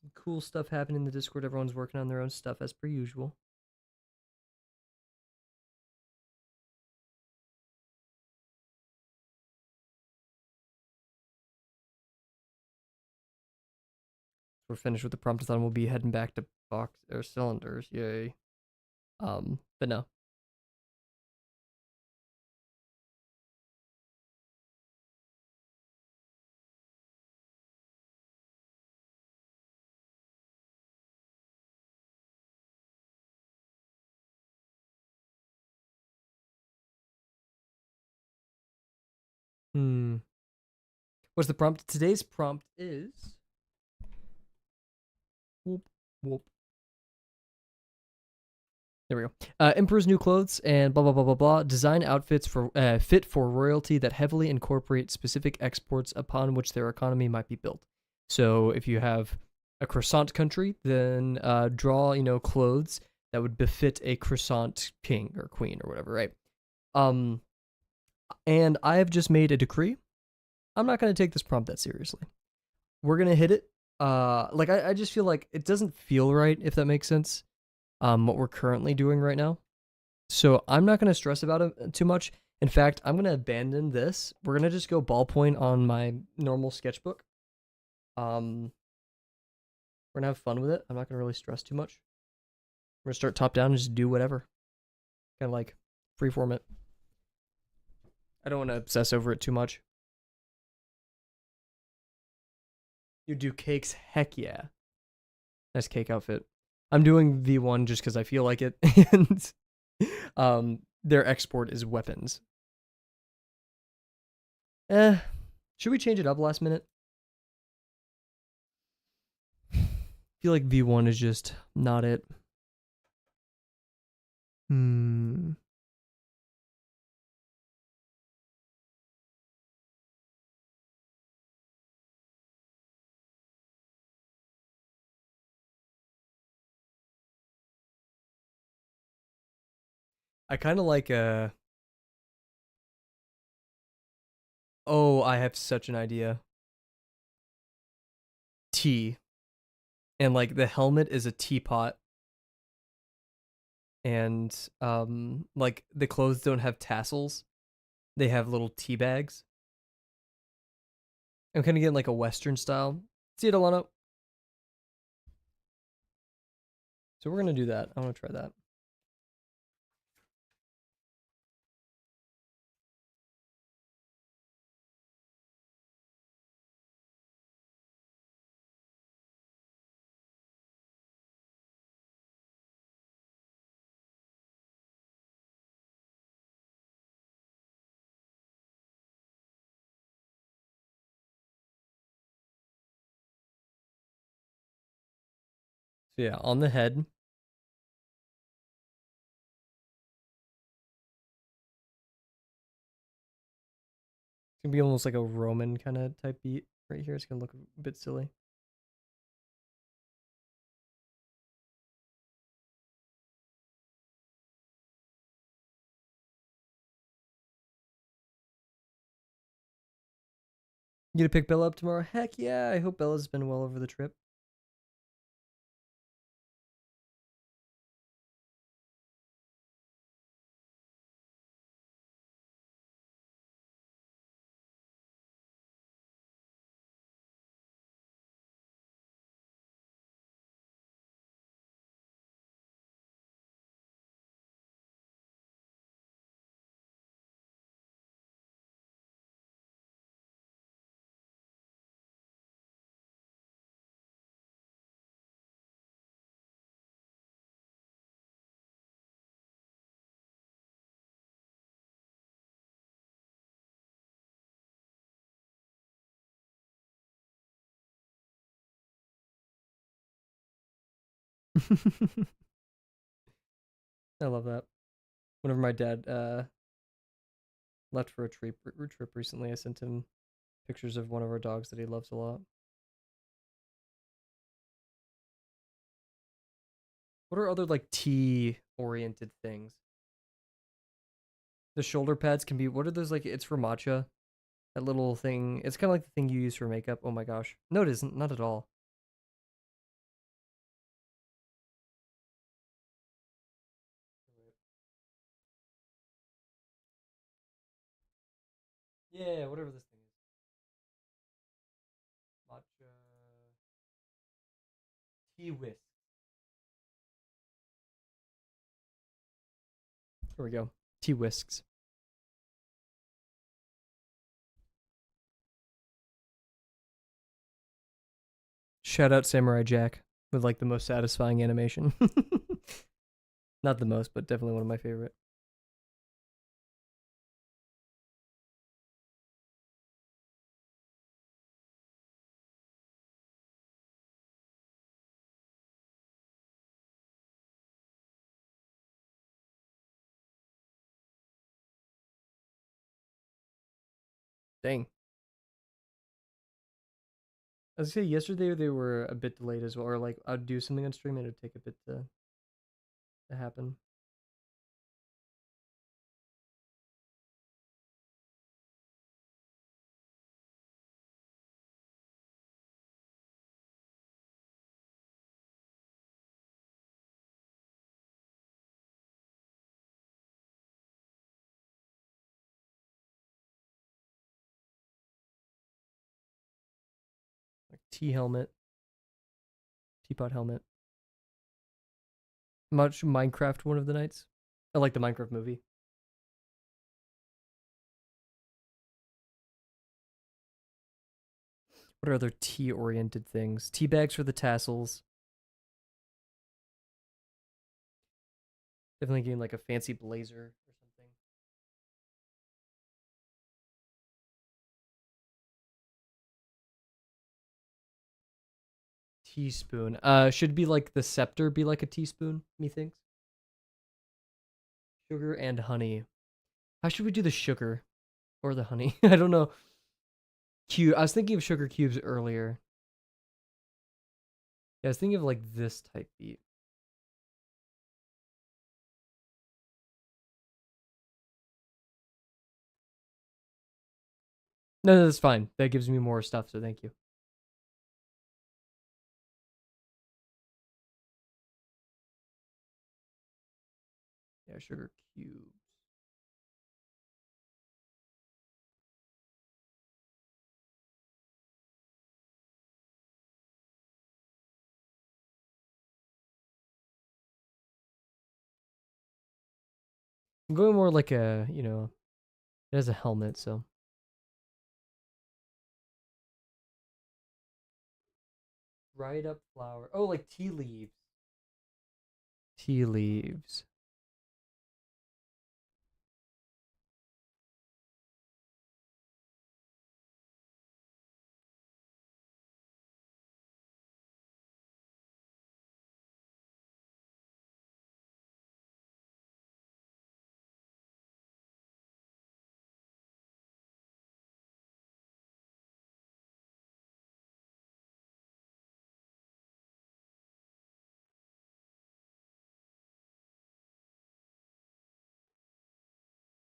Some cool stuff happening in the Discord. Everyone's working on their own stuff as per usual. We're finished with the Promptathon. We'll be heading back to box or cylinders. Yay. But no. What's the prompt? Today's prompt is whoop whoop. There we go. Emperor's new clothes and blah blah blah blah blah. Design outfits for fit for royalty that heavily incorporate specific exports upon which their economy might be built. So if you have a croissant country, then draw clothes that would befit a croissant king or queen or whatever, right? And I have just made a decree. I'm not going to take this prompt that seriously. We're going to hit it. I just feel like it doesn't feel right, if that makes sense. What we're currently doing right now. So I'm not going to stress about it too much. In fact, I'm going to abandon this. We're going to just go ballpoint on my normal sketchbook. We're going to have fun with it. I'm not going to really stress too much. We're going to start top down and just do whatever. Kind of like freeform it. I don't want to obsess over it too much. You do cakes? Heck yeah. Nice cake outfit. I'm doing V1 just because I feel like it. And their export is weapons. Should we change it up last minute? I feel like V1 is just not it. I kind of like oh, I have such an idea. Tea. And like the helmet is a teapot. And like the clothes don't have tassels. They have little tea bags. I'm kind of getting like a Western style. See it, Alana? So we're gonna do that. I want to try that. So yeah, on the head. It's gonna be almost like a Roman kind of type beat right here. It's gonna look a bit silly. You gonna pick Bella up tomorrow? Heck yeah! I hope Bella's been well over the trip. I love that. Whenever my dad left for a trip recently, I sent him pictures of one of our dogs that he loves a lot. What are other like tea oriented things? The shoulder pads can be, what are those like? It's for matcha. That little thing. It's kind of like the thing you use for makeup. Oh my gosh. No, it isn't. Not at all. Yeah, whatever this thing is. Matcha tea whisk. Here we go. Tea whisks. Shout out Samurai Jack with like the most satisfying animation. Not the most, but definitely one of my favorite. Dang. I was gonna say yesterday they were a bit delayed as well, or like I'd do something on stream and it'd take a bit to happen. Like tea helmet, teapot helmet. Much Minecraft one of the nights. I like the Minecraft movie. What are other tea oriented things? Tea bags for the tassels. Definitely getting like a fancy blazer or something. Teaspoon. Should be like the scepter be like a teaspoon, methinks. Sugar and honey. How should we do the sugar or the honey? I don't know. Cube. I was thinking of sugar cubes earlier. Yeah, I was thinking of like this type beat. No, that's fine. That gives me more stuff, so thank you. Yeah, sugar cubes. I'm going more like a, it has a helmet, so. Dried up flower. Oh, like tea leaves. Tea leaves.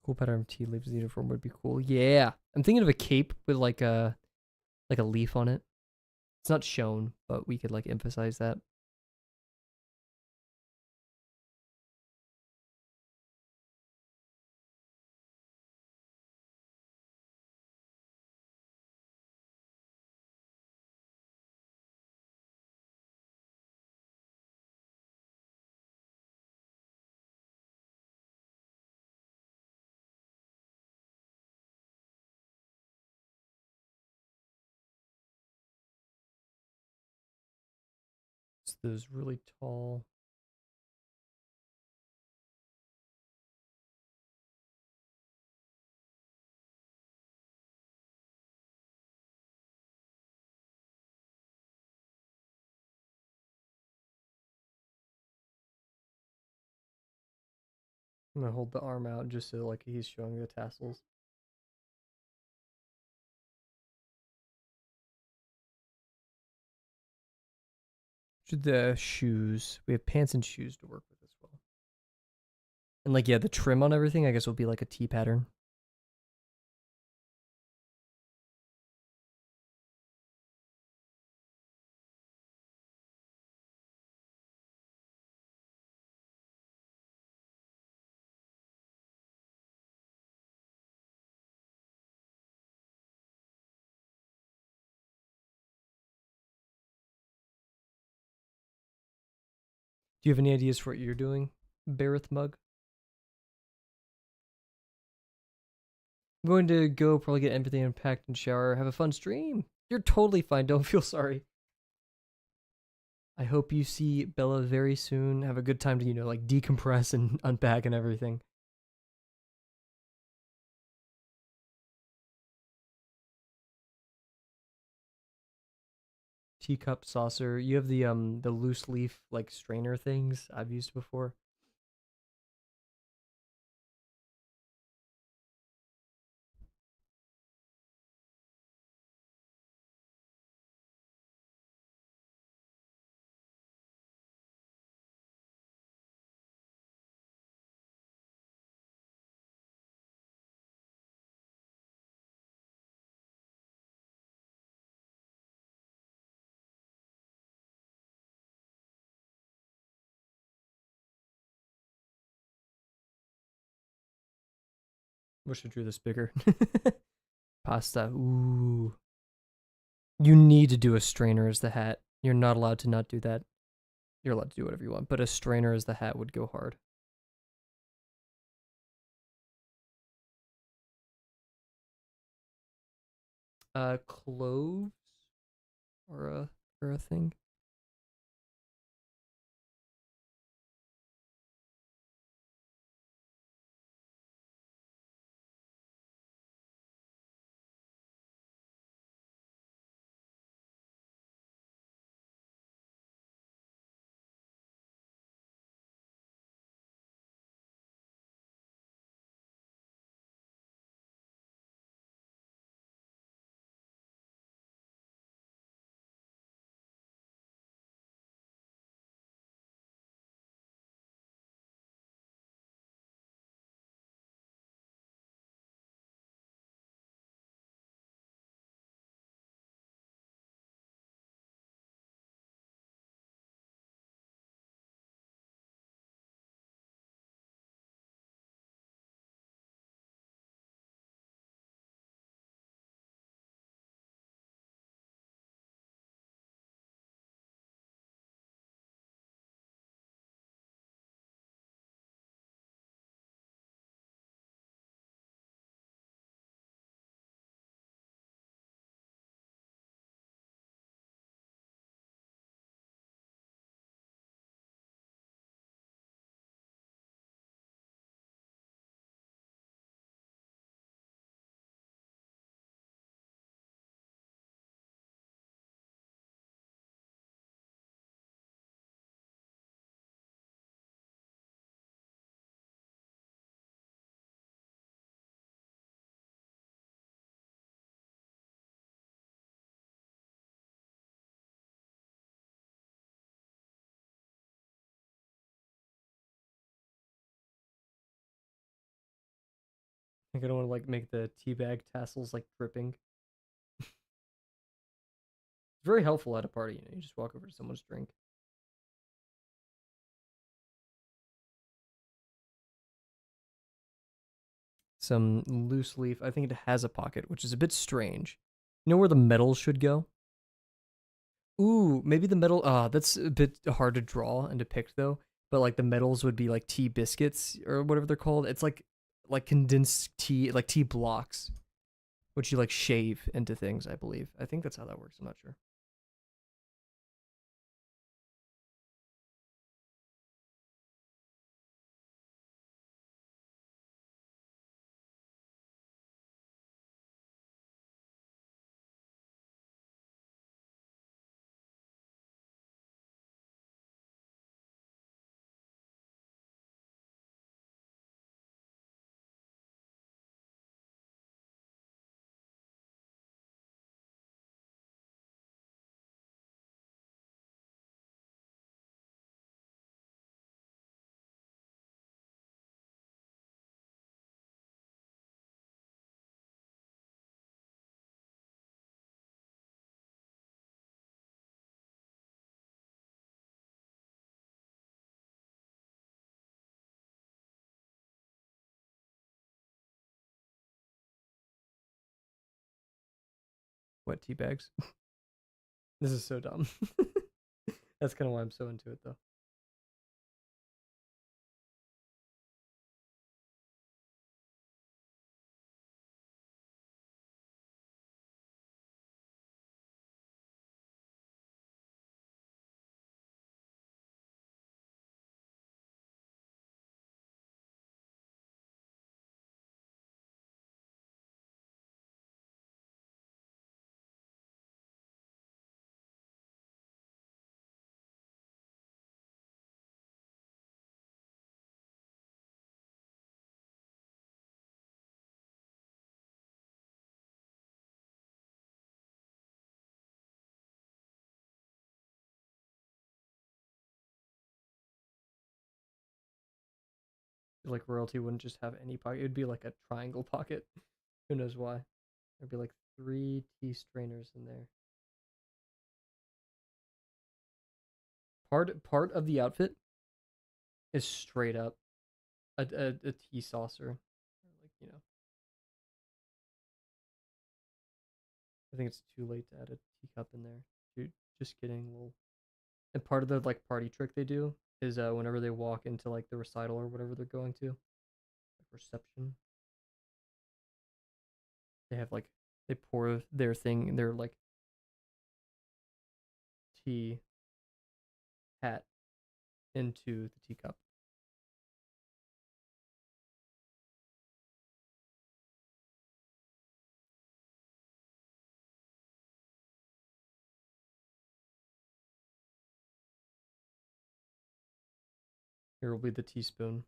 Cool pattern of tea leaves uniform would be cool. Yeah. I'm thinking of a cape with like a leaf on it. It's not shown, but we could like emphasize that. It's those really tall. I'm gonna hold the arm out just so like he's showing the tassels. The shoes. We have pants and shoes to work with as well. And like yeah, the trim on everything I guess will be like a T pattern. Do you have any ideas for what you're doing, Bareth Mug? I'm going to go probably get everything unpacked and shower. Have a fun stream. You're totally fine. Don't feel sorry. I hope you see Bella very soon. Have a good time to, like decompress and unpack and everything. Teacup saucer. You have the loose leaf like strainer things I've used before. Wish I drew this bigger. Pasta. Ooh. You need to do a strainer as the hat. You're not allowed to not do that. You're allowed to do whatever you want, but a strainer as the hat would go hard. Cloves or a thing. I think I don't want to like make the tea bag tassels like dripping. It's very helpful at a party. You just walk over to someone's drink. Some loose leaf. I think it has a pocket, which is a bit strange. You know where the metals should go? Ooh, maybe the metal. That's a bit hard to draw and depict though. But like the metals would be like tea biscuits or whatever they're called. It's like condensed tea, like tea blocks, which you like shave into things. I believe. I think that's how that works. I'm not sure. Wet tea bags. This is so dumb. That's kind of why I'm so into it though. Like royalty wouldn't just have any pocket; it'd be like a triangle pocket. Who knows why? There'd be like 3 tea strainers in there. Part of the outfit is straight up a tea saucer. Like, you know, I think it's too late to add a teacup in there. Dude, just kidding. Well, and part of the like party trick they do is whenever they walk into like the recital or whatever they're going to, like reception, they have like they pour their thing, their like tea hat into the teacup. Here will be the teaspoon.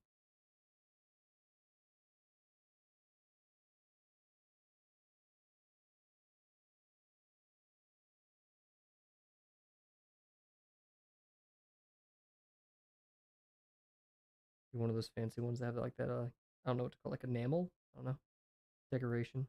One of those fancy ones that have like that I don't know what to call, like enamel. I don't know, decoration.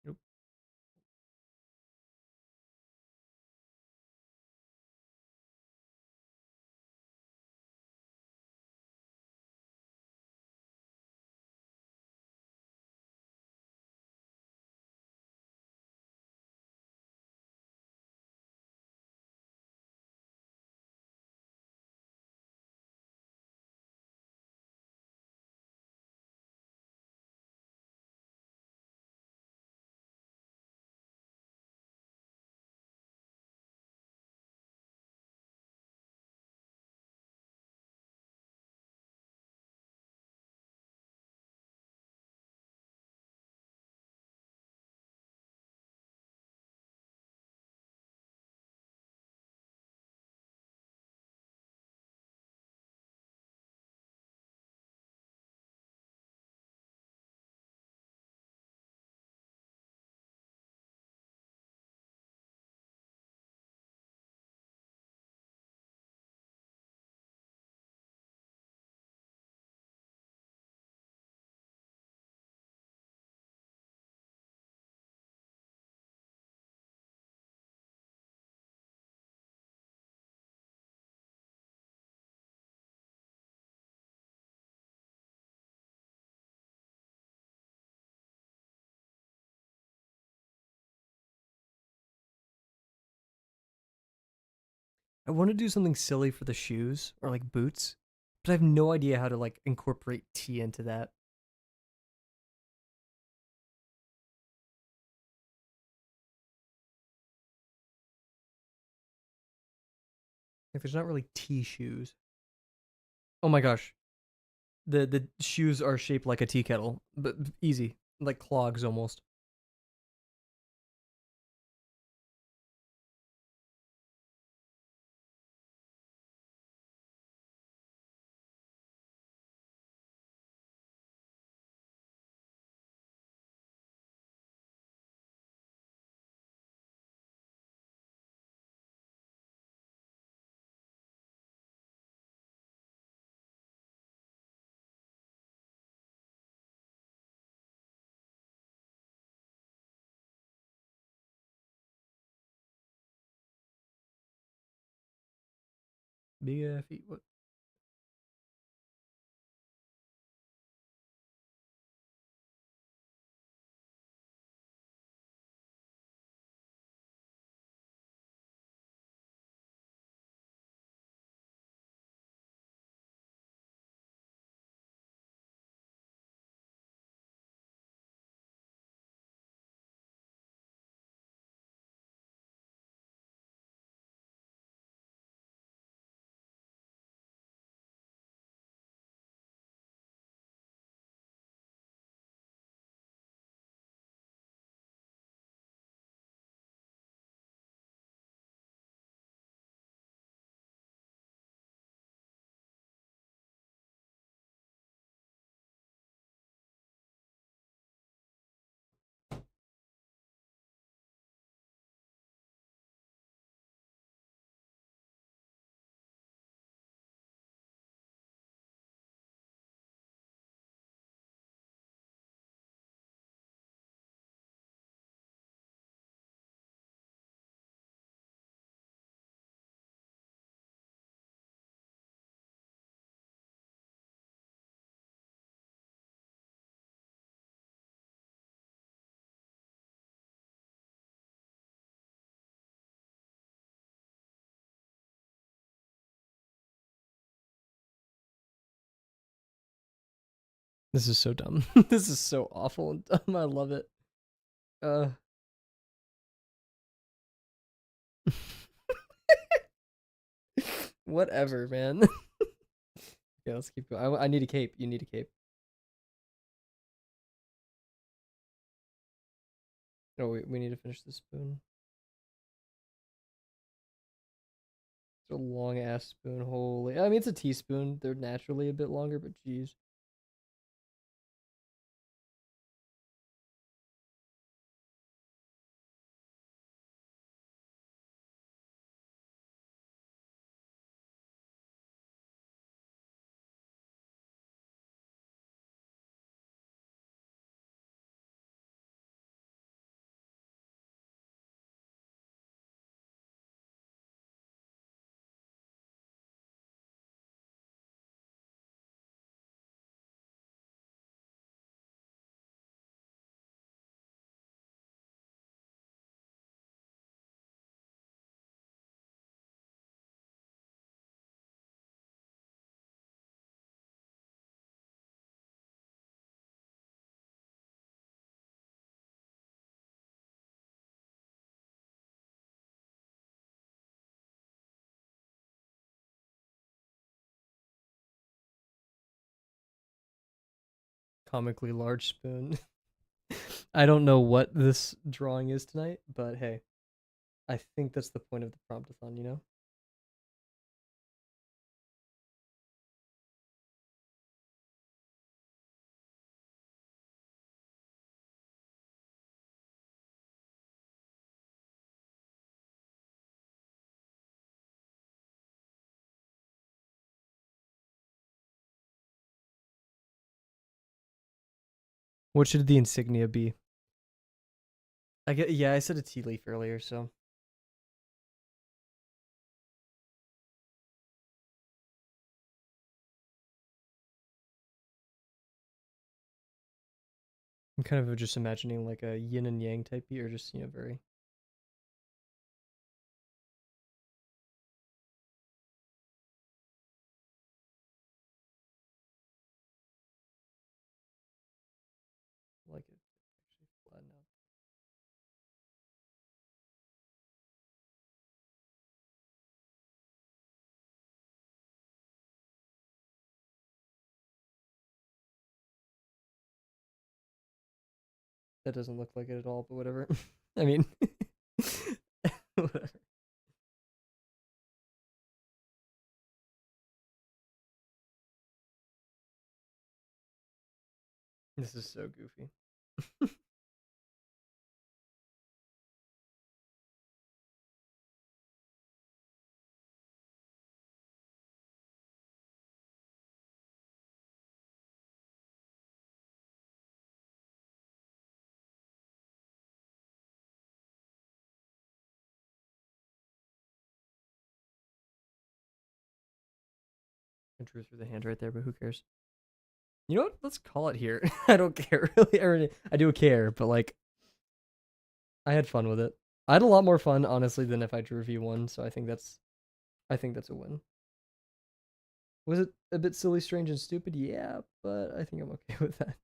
Nope. I want to do something silly for the shoes or like boots, but I have no idea how to like incorporate tea into that. Like, there's not really tea shoes. Oh my gosh, the shoes are shaped like a tea kettle, but easy, like clogs almost. Big feet. What? This is so dumb. This is so awful and dumb. I love it. Uh. Whatever, man. Yeah, let's keep going. I need a cape. You need a cape. Oh, we need to finish the spoon. It's a long ass spoon. Holy. I mean, it's a teaspoon. They're naturally a bit longer, but geez. Comically large spoon. I don't know what this drawing is tonight, but hey, I think that's the point of the promptathon, you know? What should the insignia be? I get yeah, I said a tea leaf earlier, so I'm kind of just imagining like a yin and yang type beat, or just very. Like it actually flatten out. That doesn't look like it at all, but whatever. I mean, whatever. This is so goofy. I drew through the hand right there, but who cares? You know what? Let's call it here. I don't care really. I do care, but like, I had fun with it. I had a lot more fun, honestly, than if I drew V1. So I think that's a win. Was it a bit silly, strange, and stupid? Yeah, but I think I'm okay with that.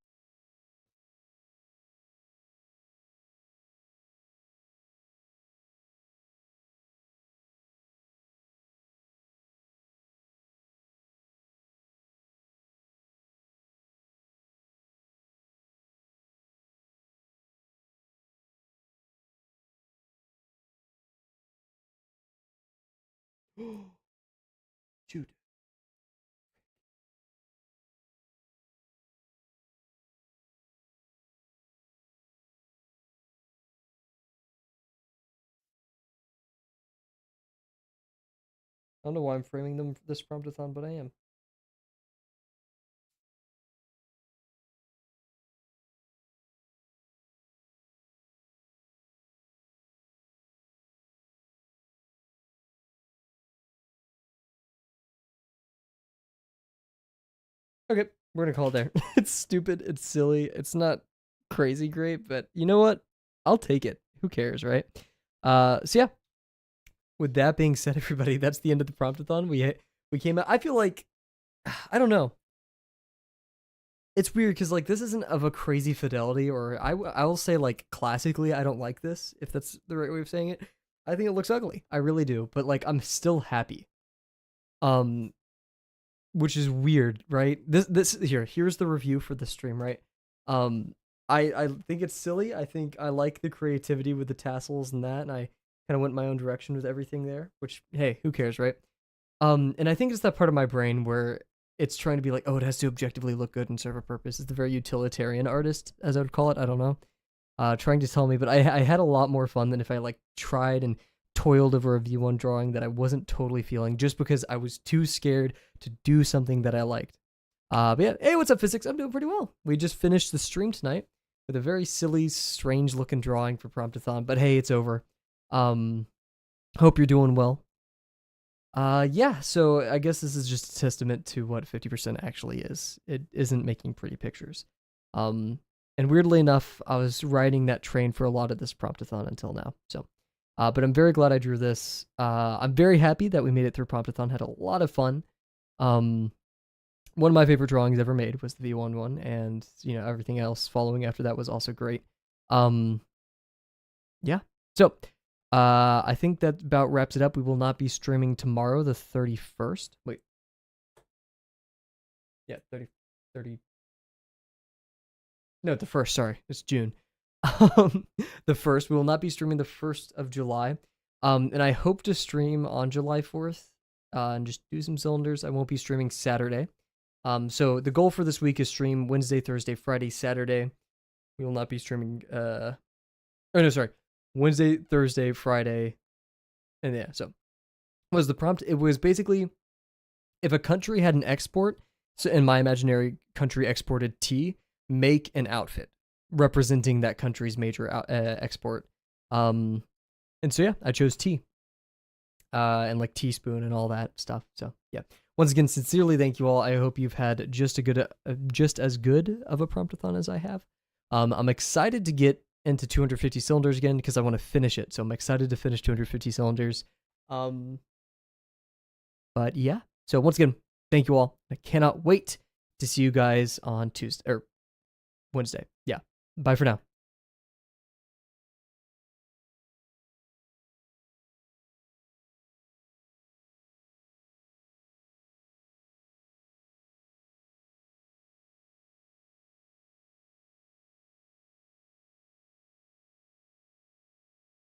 Shoot. I don't know why I'm framing them for this promptathon, but I am. Okay, we're gonna call it there. It's stupid. It's silly. It's not crazy great, but you know what? I'll take it. Who cares, right? So yeah. With that being said, everybody, that's the end of the promptathon. We came out. I feel like I don't know. It's weird because like this isn't of a crazy fidelity, or I will say like classically, I don't like this if that's the right way of saying it. I think it looks ugly. I really do, but like I'm still happy. Um, which is weird, right? Here's the review for the stream, right? Um, I think it's silly. I think I like the creativity with the tassels and that, and I kind of went my own direction with everything there. Which hey, who cares, right? And I think it's that part of my brain where it's trying to be like, oh, it has to objectively look good and serve a purpose. It's the very utilitarian artist, as I would call it. I don't know. Trying to tell me, but I had a lot more fun than if I like tried and toiled over a V1 drawing that I wasn't totally feeling just because I was too scared to do something that I liked. But yeah, hey, what's up, physics? I'm doing pretty well. We just finished the stream tonight with a very silly, strange looking drawing for Promptathon, but hey, it's over. Hope you're doing well. Yeah, so I guess this is just a testament to what 50% actually is. It isn't making pretty pictures. And weirdly enough, I was riding that train for a lot of this Promptathon until now. So, but I'm very glad I drew this. I'm very happy that we made it through Promptathon. Had a lot of fun. One of my favorite drawings ever made was the V1 one, and you know everything else following after that was also great. Yeah. So, I think that about wraps it up. We will not be streaming tomorrow, the 31st. Wait. Yeah, 30. No, the 1st, sorry. It's June. The 1st. We will not be streaming the 1st of July. And I hope to stream on July 4th and just do some cylinders. I won't be streaming Saturday. So the goal for this week is stream Wednesday, Thursday, Friday, Saturday. We will not be streaming, Wednesday, Thursday, Friday, and yeah, so was the prompt. It was basically if a country had an export, so in my imaginary country exported tea, make an outfit representing that country's major export. And so yeah, I chose tea. And like teaspoon and all that stuff. So yeah, once again, sincerely thank you all. I hope you've had just as good of a promptathon as I have. I'm excited to get into 250 cylinders again because I want to finish it. So I'm excited to finish 250 cylinders. But yeah, so once again, thank you all. I cannot wait to see you guys on Tuesday or Wednesday. Yeah, bye for now.